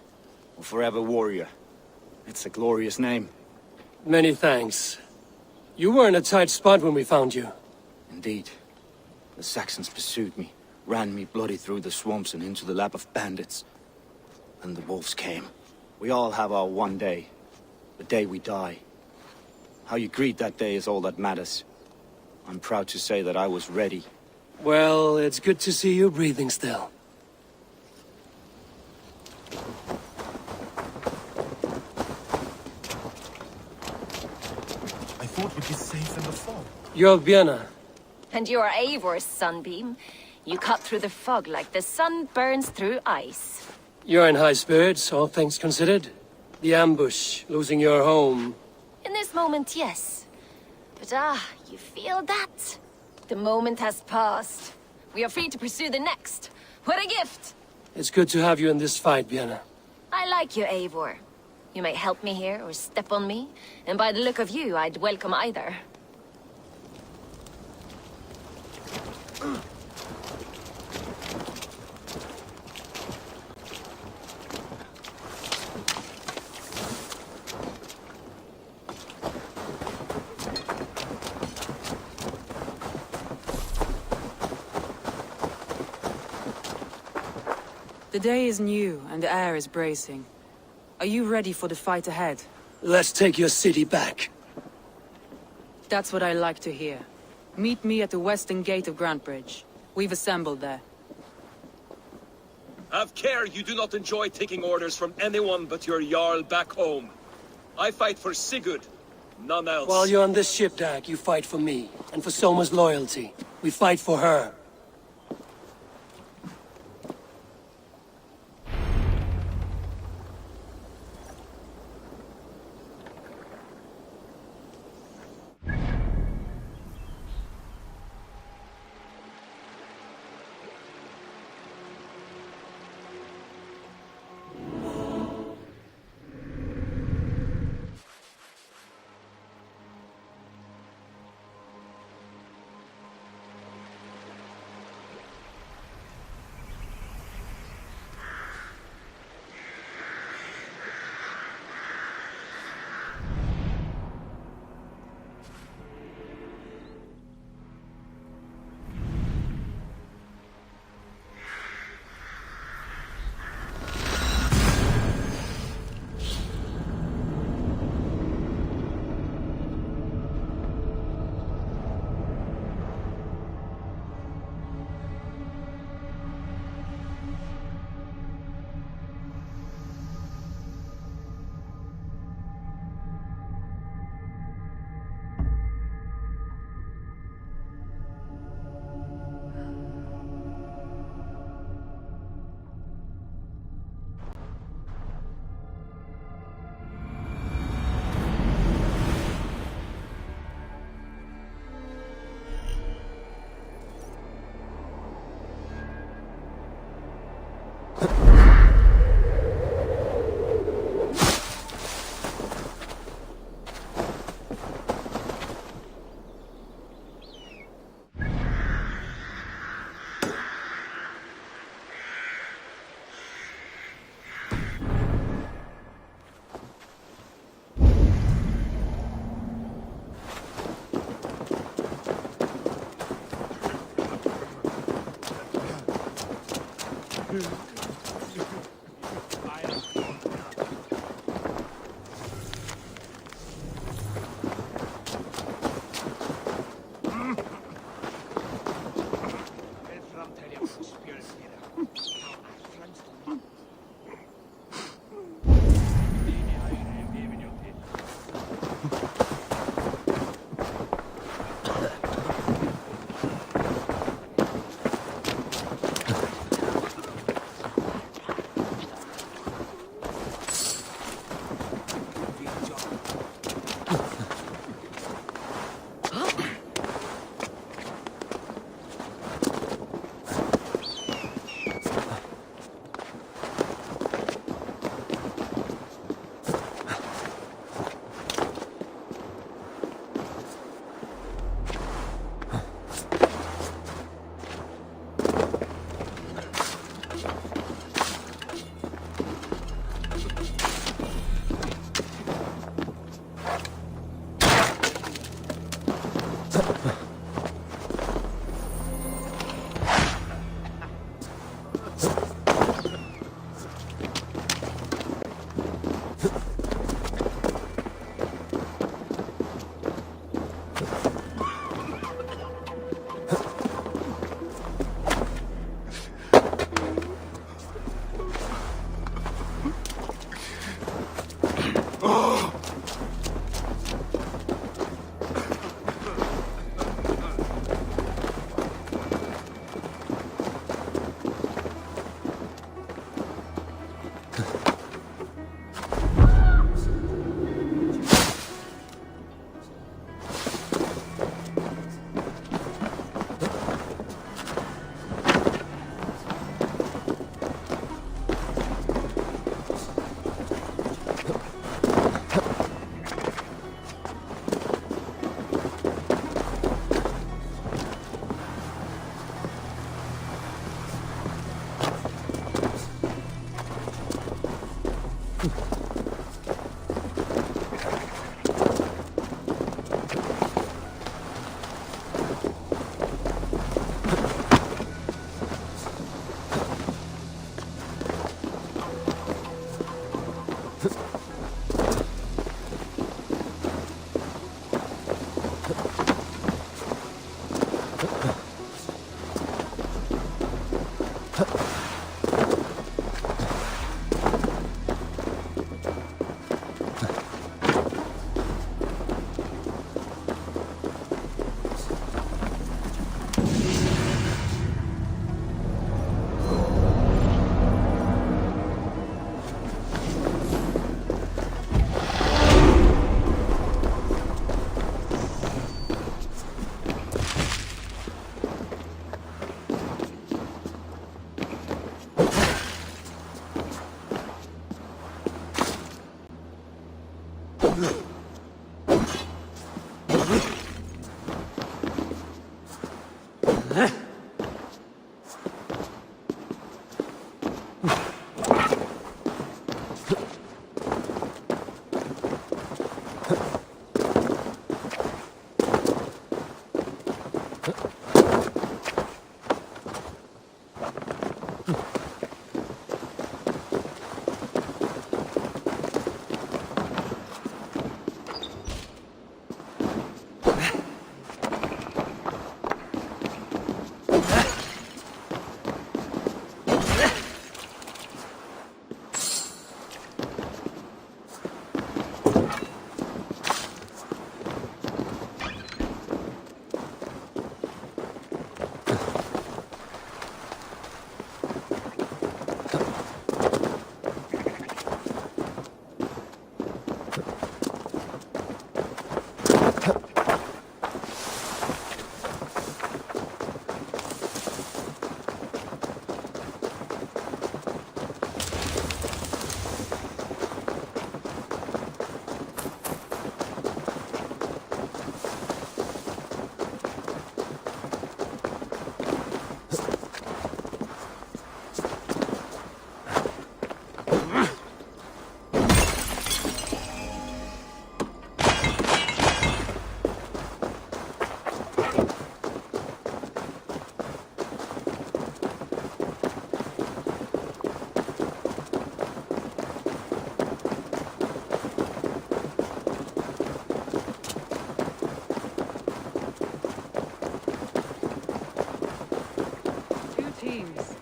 or forever warrior. It's a glorious name. Many thanks. You were in a tight spot when we found you. Indeed. The Saxons pursued me, ran me bloody through the swamps and into the lap of bandits. And the wolves came. We all have our one day. The day we die. How you greet that day is all that matters. I'm proud to say that I was ready. Well, it's good to see you breathing still. I thought we'd be safe in the fog. You're Vienna. And you're Eivor's sunbeam. You cut through the fog like the sun burns through ice. You're in high spirits, all things considered. The ambush, losing your home. In this moment, yes. But you feel that? The moment has passed. We are free to pursue the next. What a gift! It's good to have you in this fight, Vienna. I like you, Eivor. You may help me here or step on me, and by the look of you, I'd welcome either. The day is new, and the air is bracing. Are you ready for the fight ahead? Let's take your city back. That's what I like to hear. Meet me at the western gate of Grantebridge. We've assembled there. Have care you do not enjoy taking orders from anyone but your Jarl back home. I fight for Sigurd, none else. While you're on this ship, Dag, you fight for me, and for Soma's loyalty. We fight for her.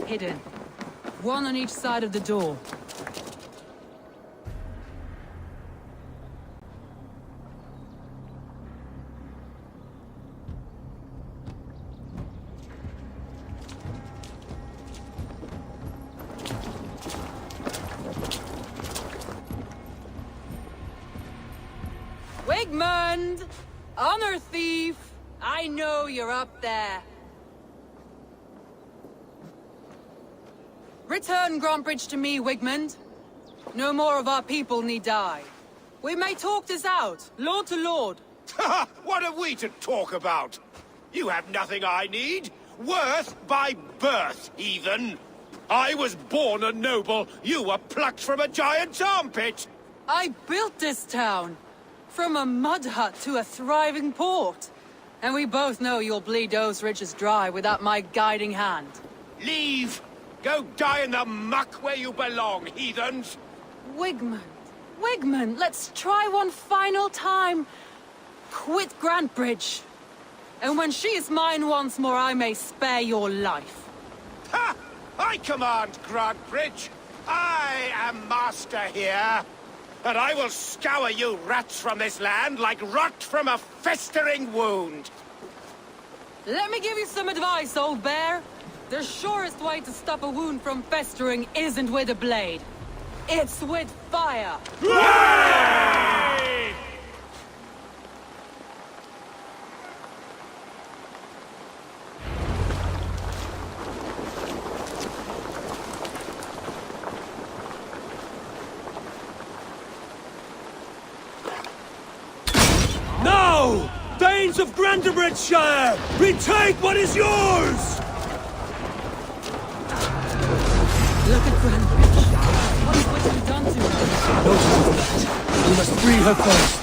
Hidden. One on each side of the door. Wigmund! Honor thief! I know you're up there. Return Grantbridge to me, Wigmund. No more of our people need die. We may talk this out, lord to lord. What are we to talk about? You have nothing I need. Worth by birth, heathen. I was born a noble. You were plucked from a giant's armpit. I built this town. From a mud hut to a thriving port. And we both know you'll bleed those riches dry without my guiding hand. Leave! Go die in the muck where you belong, heathens! Wigmund, Wigmund, let's try one final time. Quit Grantbridge. And when she is mine once more, I may spare your life. Ha! I command Grantbridge. I am master here. And I will scour you rats from this land like rot from a festering wound. Let me give you some advice, old bear. The surest way to stop a wound from festering isn't with a blade. It's with fire. Hooray! Now! Danes of Grantebridgeshire! Retake what is yours! Look at Grantbridge. What has Witcher done to her? answer for that. We must free her first.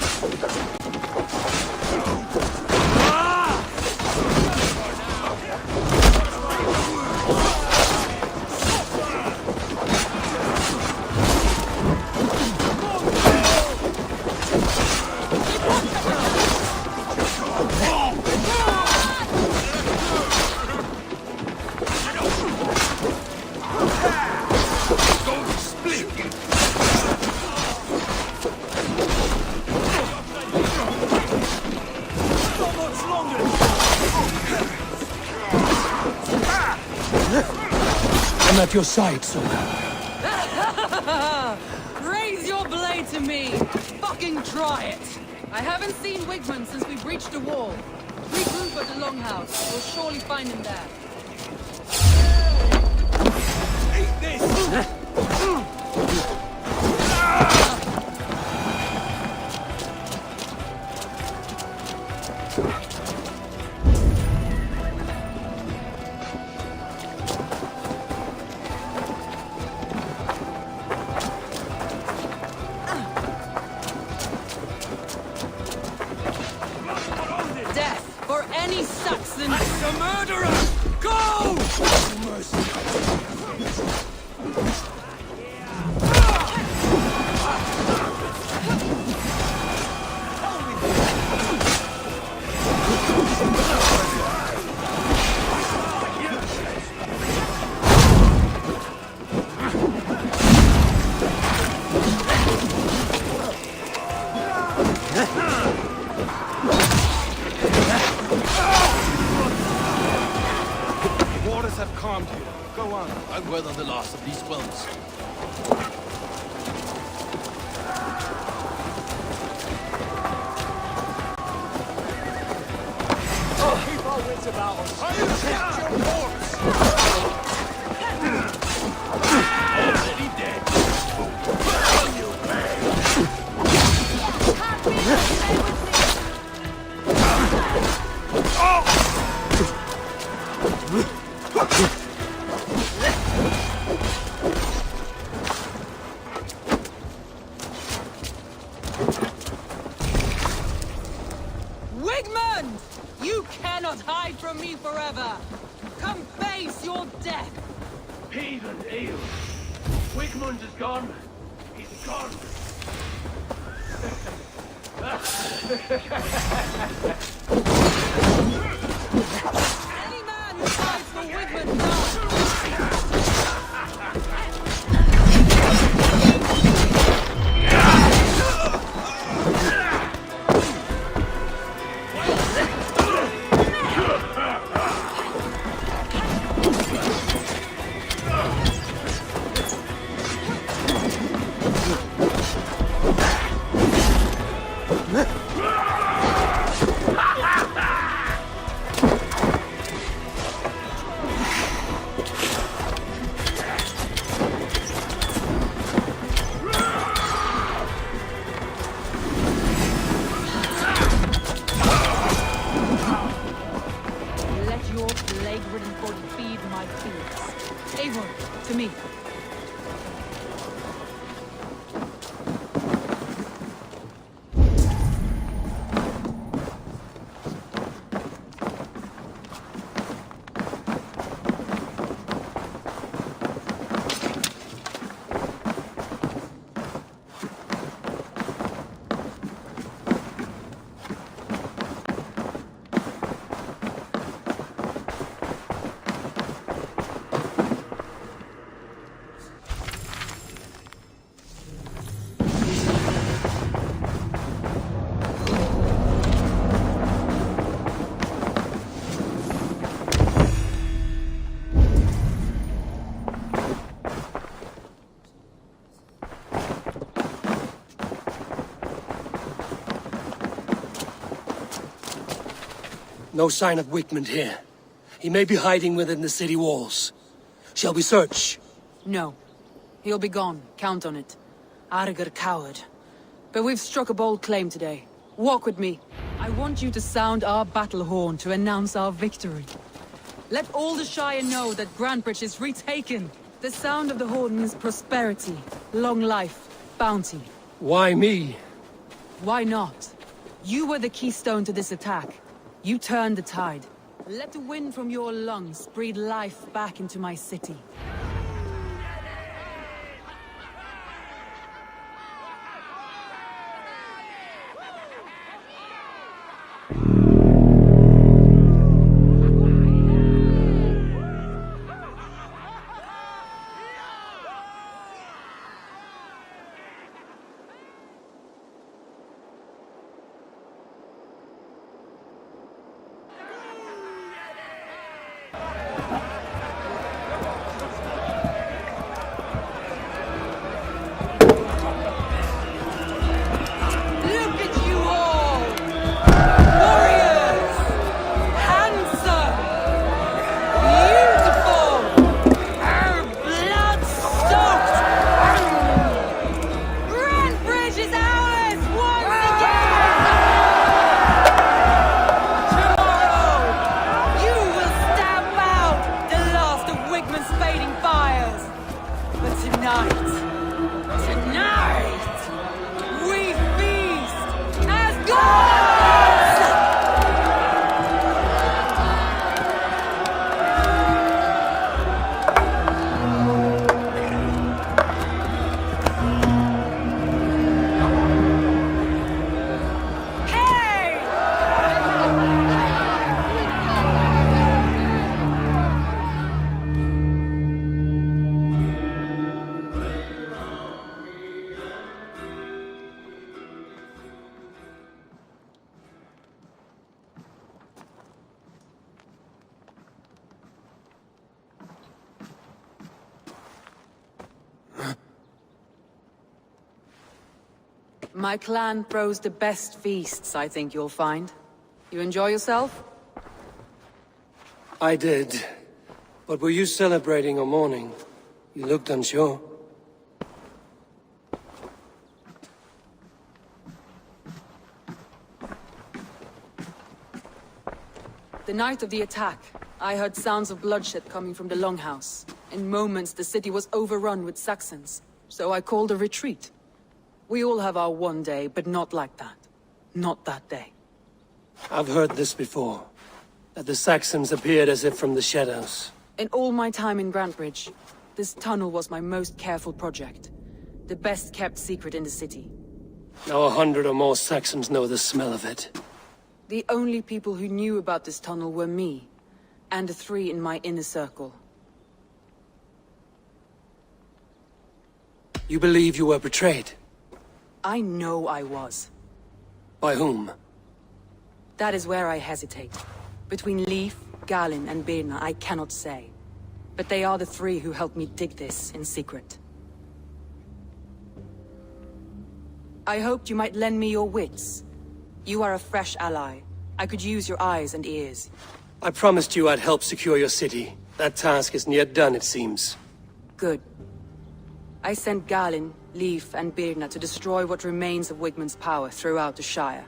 I'm at your side, sir. Raise your blade to me! Fucking try it! I haven't seen Wigman since we breached the wall. Regroup at the Longhouse. We'll surely find him there. Eat this! The murderer! Go! Go on. I'll weather the loss of these wells. Keep our wits about us. Are you shot your corpse? Already dead. On you, Wigman! You cannot hide from me forever! Come face your death! Heathen ale. Wigmund is gone. He's gone. Any man who fights for Wigman dies! To me. No sign of Wigmund here. He may be hiding within the city walls. Shall we search? No. He'll be gone. Count on it. Arger coward. But we've struck a bold claim today. Walk with me. I want you to sound our battle horn to announce our victory. Let all the Shire know that Grantebridge is retaken. The sound of the horn means prosperity, long life, bounty. Why me? Why not? You were the keystone to this attack. You turned the tide. Let the wind from your lungs breathe life back into my city. My clan throws the best feasts, I think you'll find. You enjoy yourself? I did. But were you celebrating or mourning? You looked unsure. The night of the attack, I heard sounds of bloodshed coming from the Longhouse. In moments, the city was overrun with Saxons, so I called a retreat. We all have our one day, but not like that. Not that day. I've heard this before. That the Saxons appeared as if from the shadows. In all my time in Grantebridge, this tunnel was my most careful project. The best kept secret in the city. Now 100 or more Saxons know the smell of it. The only people who knew about this tunnel were me, and the 3 in my inner circle. You believe you were betrayed? I know I was. By whom? That is where I hesitate. Between Leif, Galin, and Birna, I cannot say. But they are the 3 who helped me dig this in secret. I hoped you might lend me your wits. You are a fresh ally. I could use your eyes and ears. I promised you I'd help secure your city. That task isn't yet done, it seems. Good. I sent Galin, Leif, and Birna to destroy what remains of Wigmund's power throughout the Shire.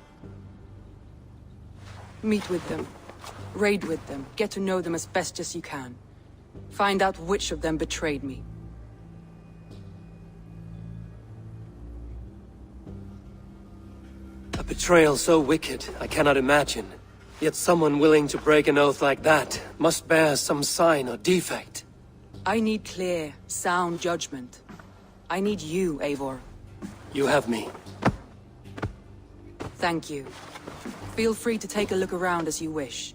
Meet with them. Raid with them. Get to know them as best as you can. Find out which of them betrayed me. A betrayal so wicked, I cannot imagine. Yet someone willing to break an oath like that must bear some sign or defect. I need clear, sound judgment. I need you, Eivor. You have me. Thank you. Feel free to take a look around as you wish.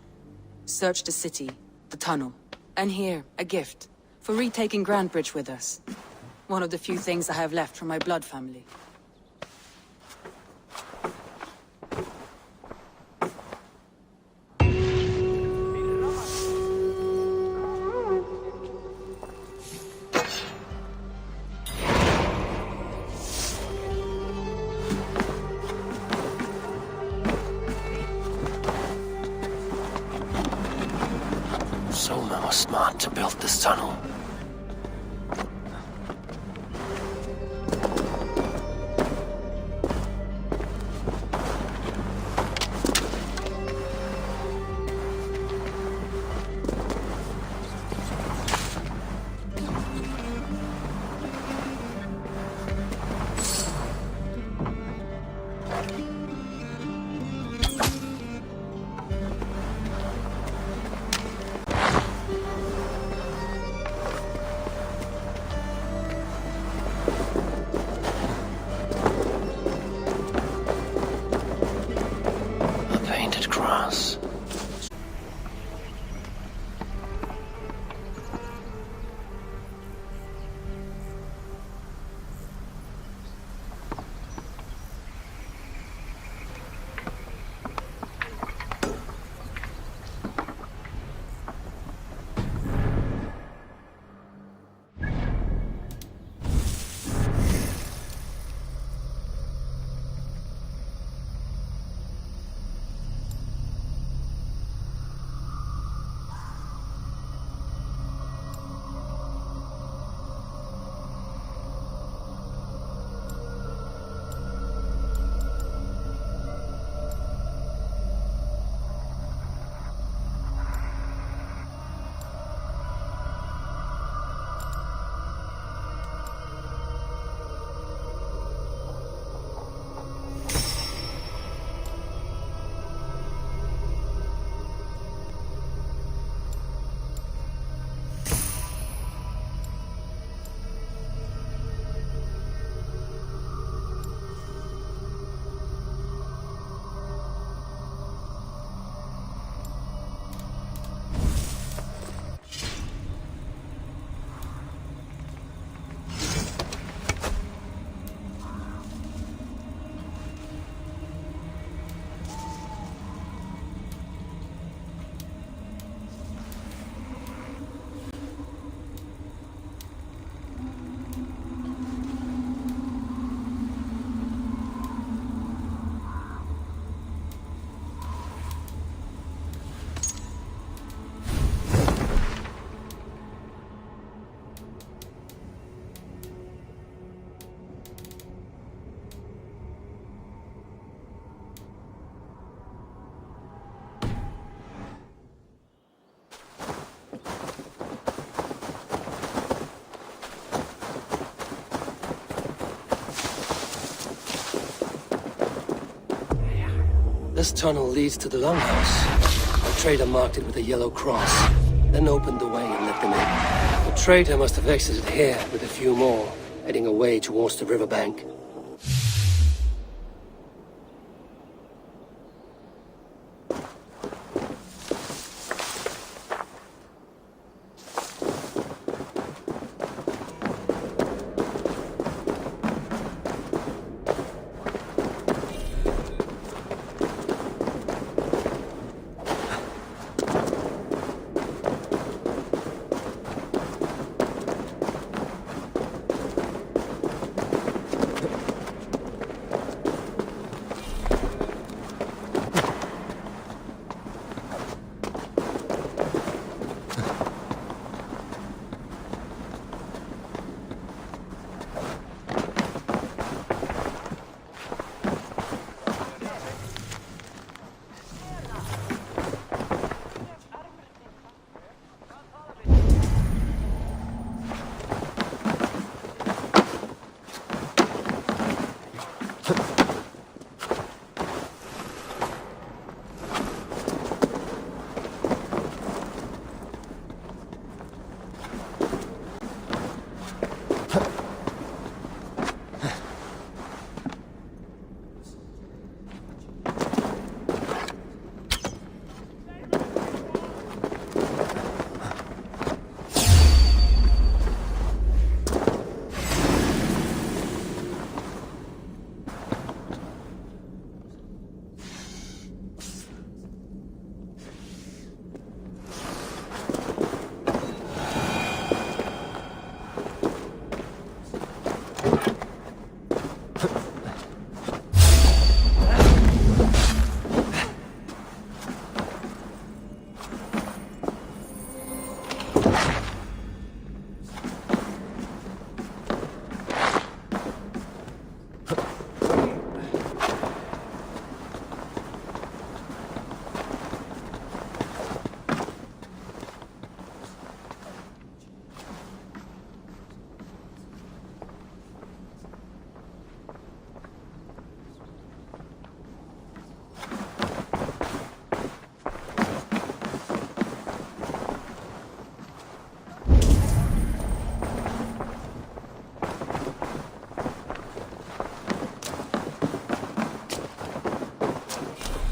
Search the city, the tunnel, and here, a gift, for retaking Grantebridge with us. One of the few things I have left from my blood family. Someone was smart to build this tunnel. This tunnel leads to the longhouse. A trader marked it with a yellow cross, then opened the way and let them in. The trader must have exited here with a few more, heading away towards the riverbank.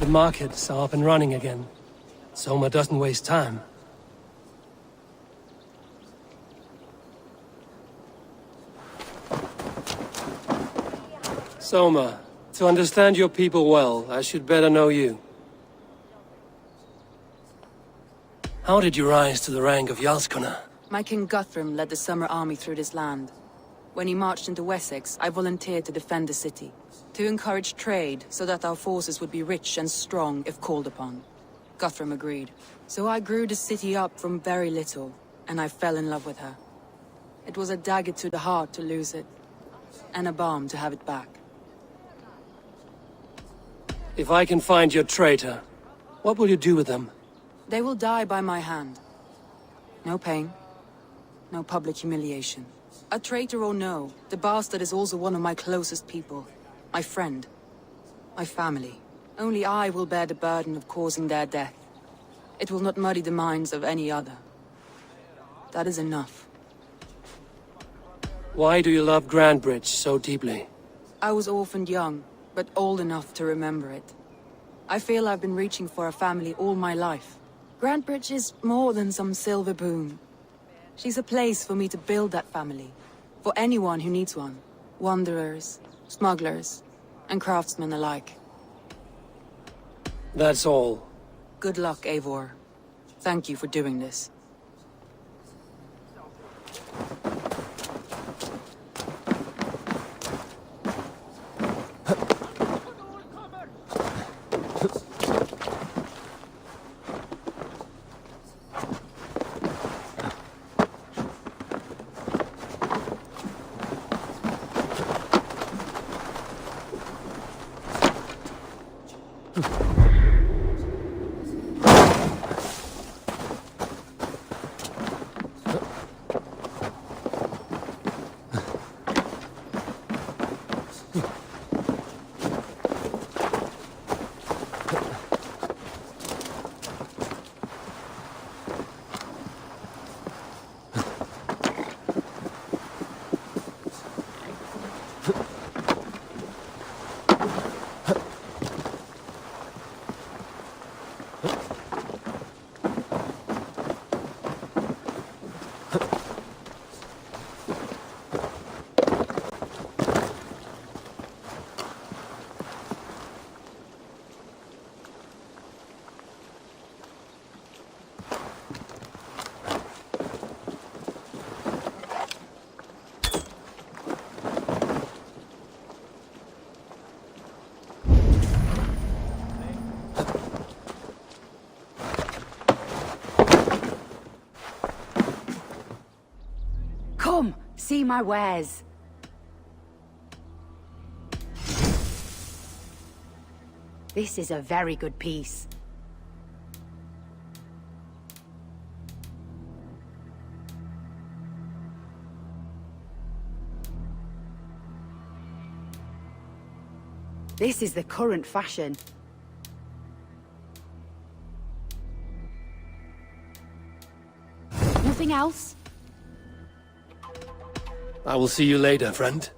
The markets are up and running again. Soma doesn't waste time. Soma, to understand your people well, I should better know you. How did you rise to the rank of Jarlskona? My King Guthrum led the Summer Army through this land. When he marched into Wessex, I volunteered to defend the city. To encourage trade, so that our forces would be rich and strong if called upon. Guthrum agreed. So I grew the city up from very little, and I fell in love with her. It was a dagger to the heart to lose it, and a balm to have it back. If I can find your traitor, what will you do with them? They will die by my hand. No pain, no public humiliation. A traitor or no, the bastard is also one of my closest people. My friend. My family. Only I will bear the burden of causing their death. It will not muddy the minds of any other. That is enough. Why do you love Grandbridge so deeply? I was orphaned young, but old enough to remember it. I feel I've been reaching for a family all my life. Grandbridge is more than some silver boon. She's a place for me to build that family. For anyone who needs one. Wanderers, smugglers, and craftsmen alike. That's all. Good luck, Eivor. Thank you for doing this. my wares. This is a very good piece. This is the current fashion. Nothing else? I will see you later, friend.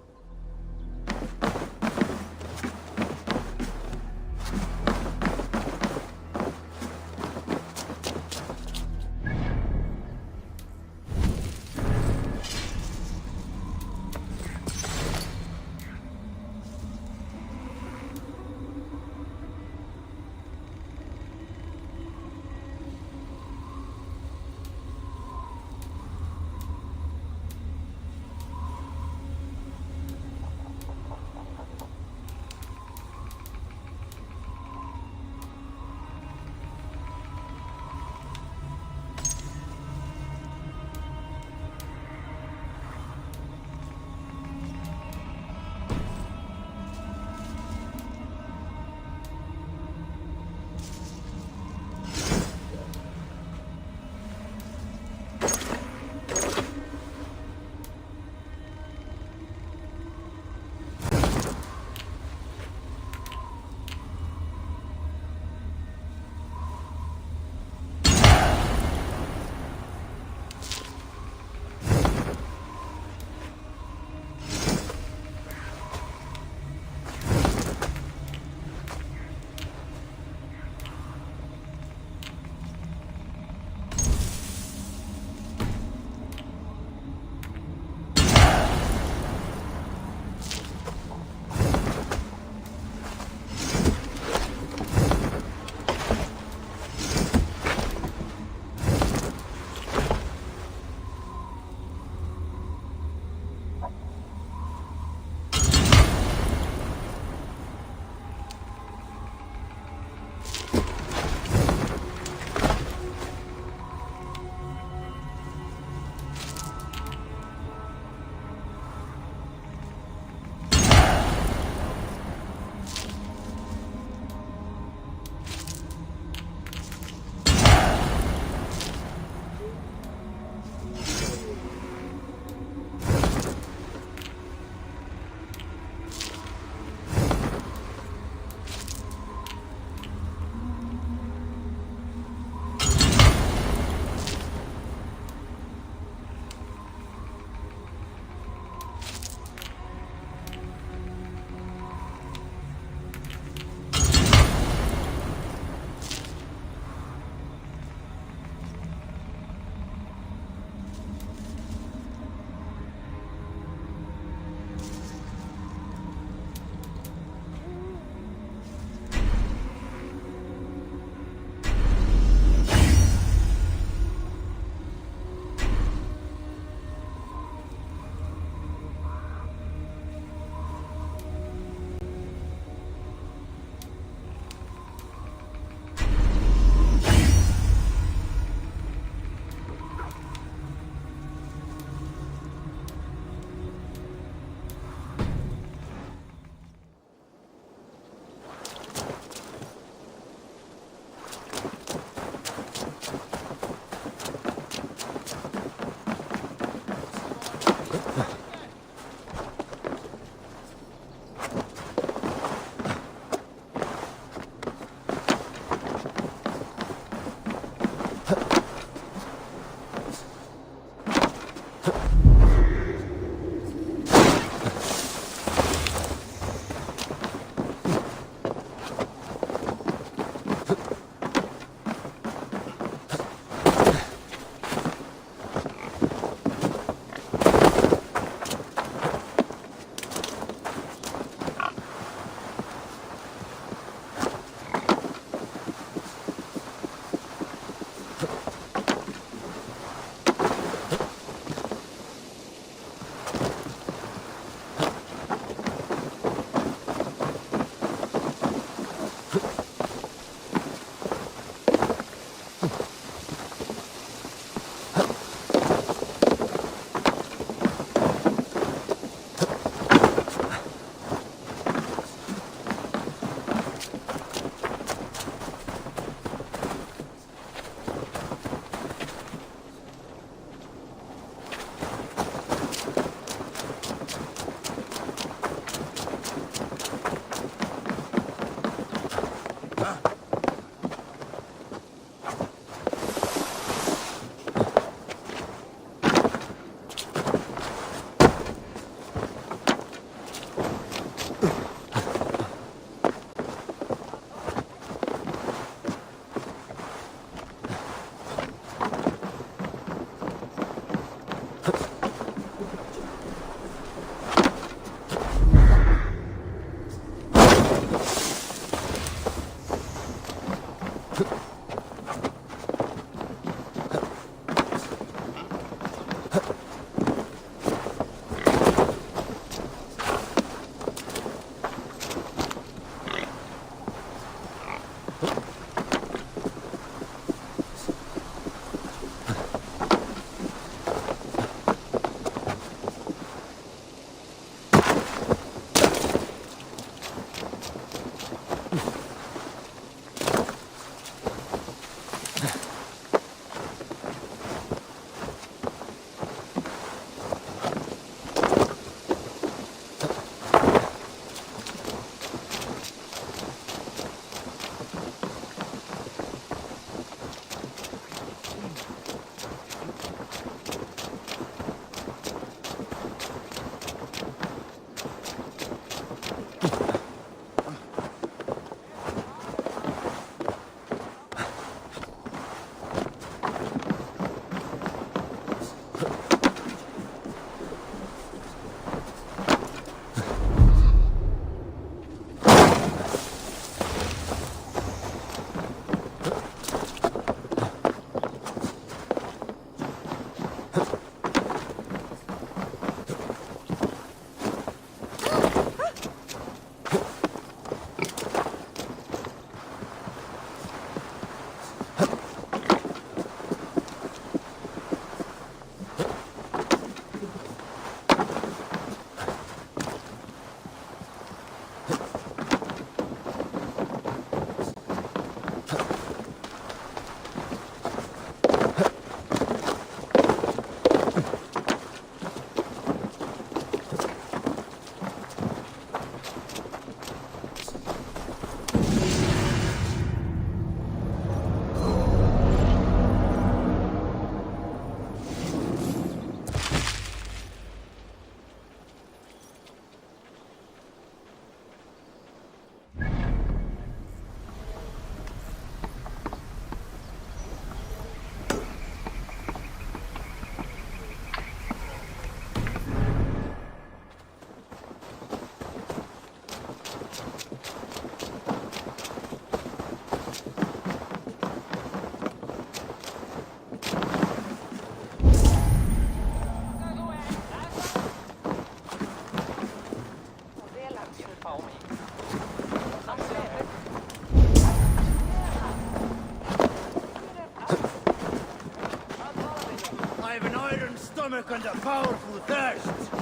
I've an iron stomach and a powerful thirst.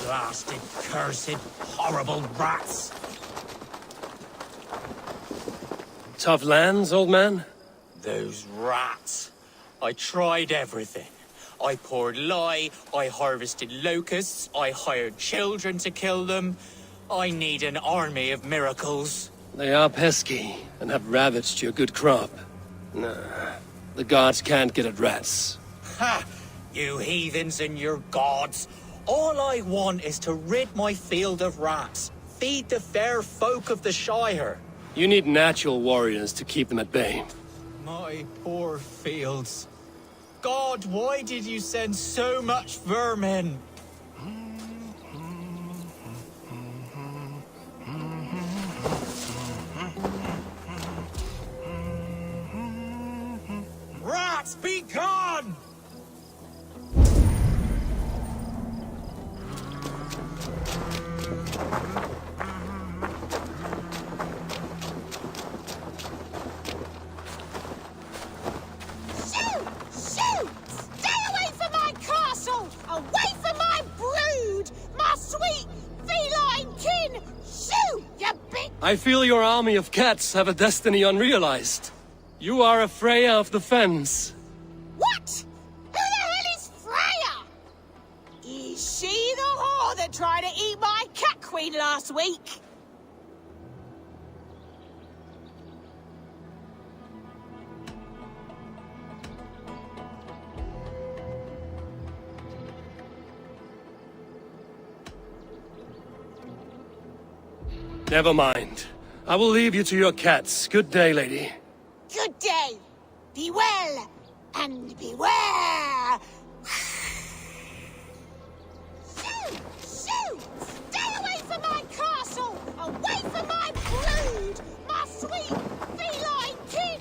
Blasted, cursed, horrible rats! Tough lands, old man? Those rats. I tried everything. I poured lye, I harvested locusts, I hired children to kill them. I need an army of miracles. They are pesky, and have ravaged your good crop. Nah, the gods can't get at rats. Ha! You heathens and your gods. All I want is to rid my field of rats. Feed the fair folk of the Shire. You need natural warriors to keep them at bay. My poor fields. God, why did you send so much vermin? Rats, be gone! I feel your army of cats have a destiny unrealized. You are a Freya of the Fens. What? Who the hell is Freya? Is she the whore that tried to eat my cat queen last week? Never mind. I will leave you to your cats. Good day, lady. Good day. Be well, and beware! Shoo! Shoo! Stay away from my castle! Away from my brood! My sweet feline kin!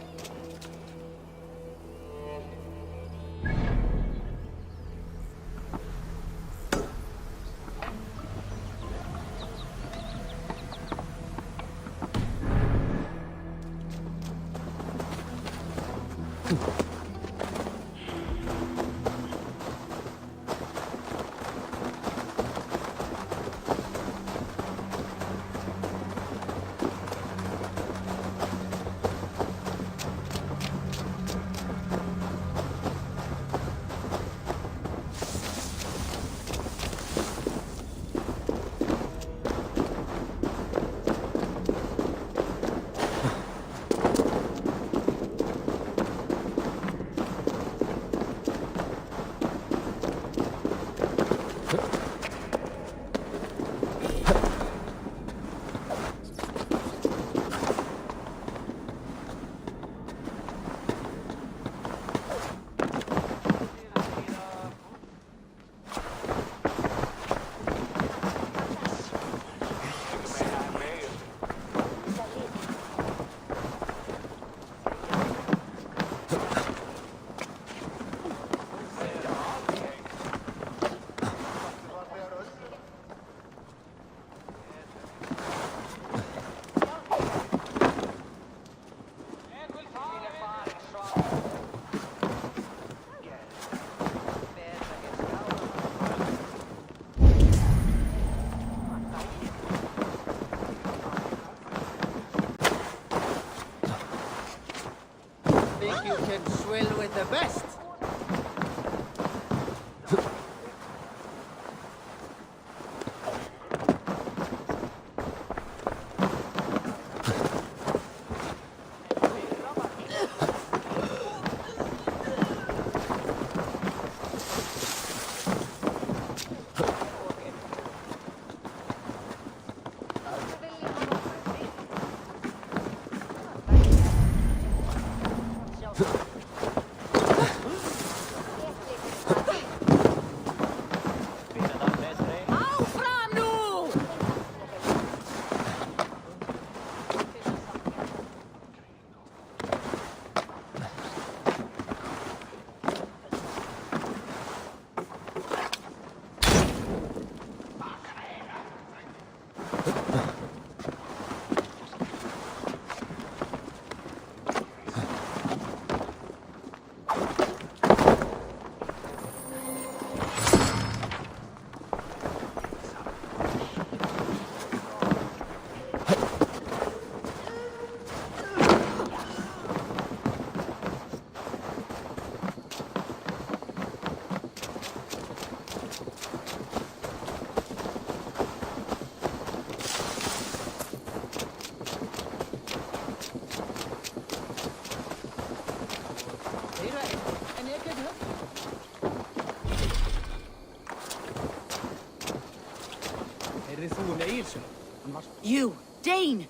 sir. I'm not... You, Dane!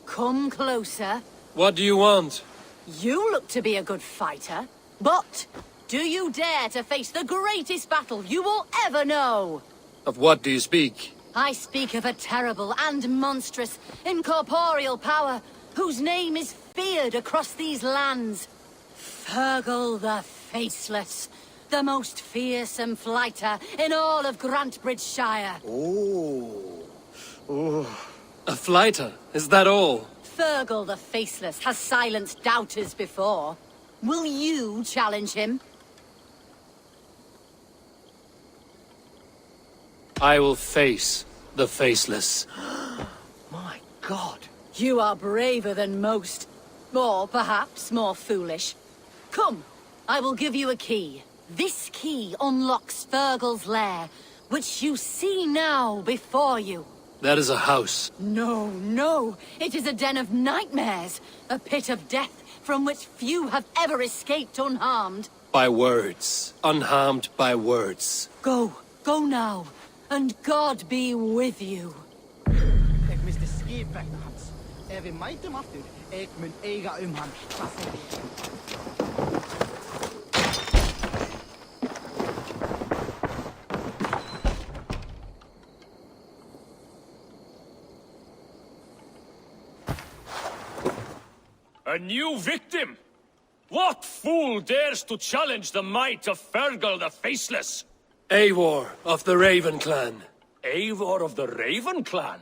Come closer. What do you want? You look to be a good fighter, but do you dare to face the greatest battle you will ever know? Of what do you speak? I speak of a terrible and monstrous, incorporeal power whose name is feared across these lands. Fergal the Faceless, the most fearsome fighter in all of Grantebridgeshire. A fighter? Is that all? Fergal the Faceless has silenced doubters before. Will you challenge him? I will face the Faceless. My God. You are braver than most. Or perhaps more foolish. Come, I will give you a key. This key unlocks Fergal's lair, which you see now before you. That is a house. No, no. It is a den of nightmares. A pit of death from which few have ever escaped unharmed. By words. Unharmed by words. Go now. And God be with you. Ik mis de scheepvechter, Hans. Wie mij te macht doet, ik mijn eigen hand passeren. A new victim? What fool dares to challenge the might of Fergal the Faceless? Eivor of the Raven Clan. Eivor of the Raven Clan?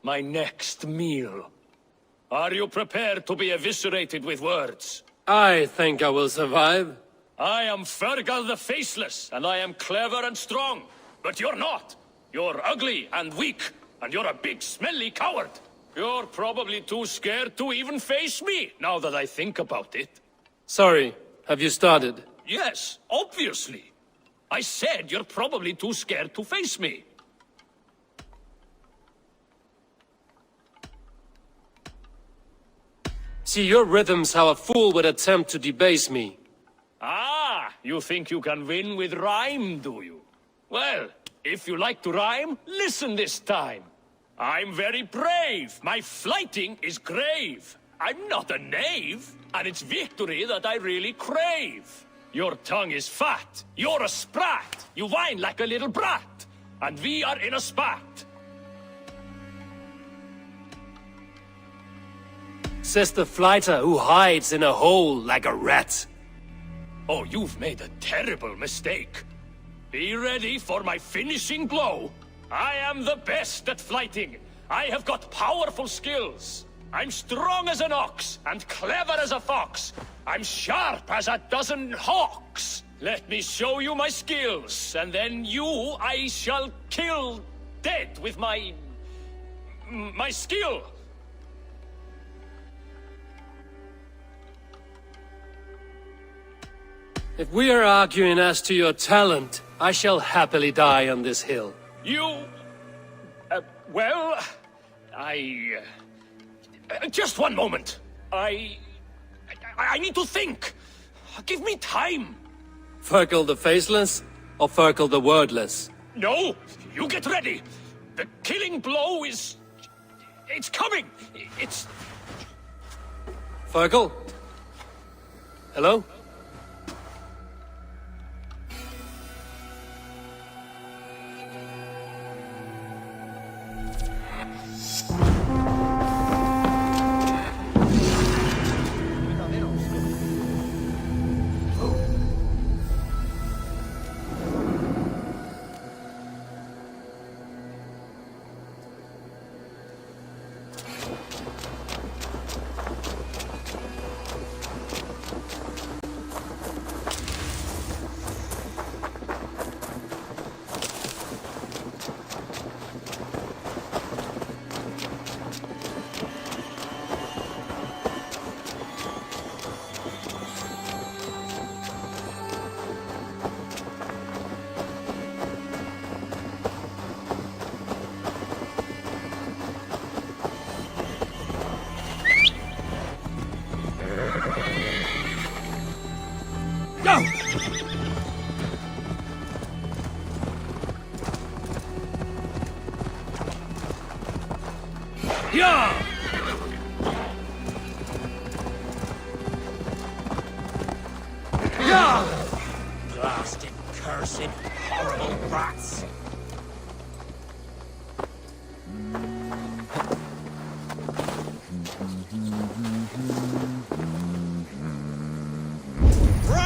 My next meal. Are you prepared to be eviscerated with words? I think I will survive. I am Fergal the Faceless, and I am clever and strong. But you're not. You're ugly and weak, and you're a big smelly coward. You're probably too scared to even face me, now that I think about it. Sorry, have you started? Yes, obviously. I said you're probably too scared to face me. See your rhythms how a fool would attempt to debase me. Ah, you think you can win with rhyme, do you? Well, if you like to rhyme, listen this time. I'm very brave. My flighting is grave. I'm not a knave, and it's victory that I really crave. Your tongue is fat. You're a sprat. You whine like a little brat. And we are in a spat. Says the fighter who hides in a hole like a rat. Oh, you've made a terrible mistake. Be ready for my finishing blow. I am the best at flighting. I have got powerful skills. I'm strong as an ox, and clever as a fox. I'm sharp as a dozen hawks. Let me show you my skills, and then you I shall kill dead with my skill. If we are arguing as to your talent, I shall happily die on this hill. You... well... just one moment. I need to think. Give me time. Fergal the Faceless or Fergal the Wordless? No, you get ready. The killing blow is... it's coming. It's... Fergal? Hello? Yeah! Yeah! Blasted, cursed, horrible rats!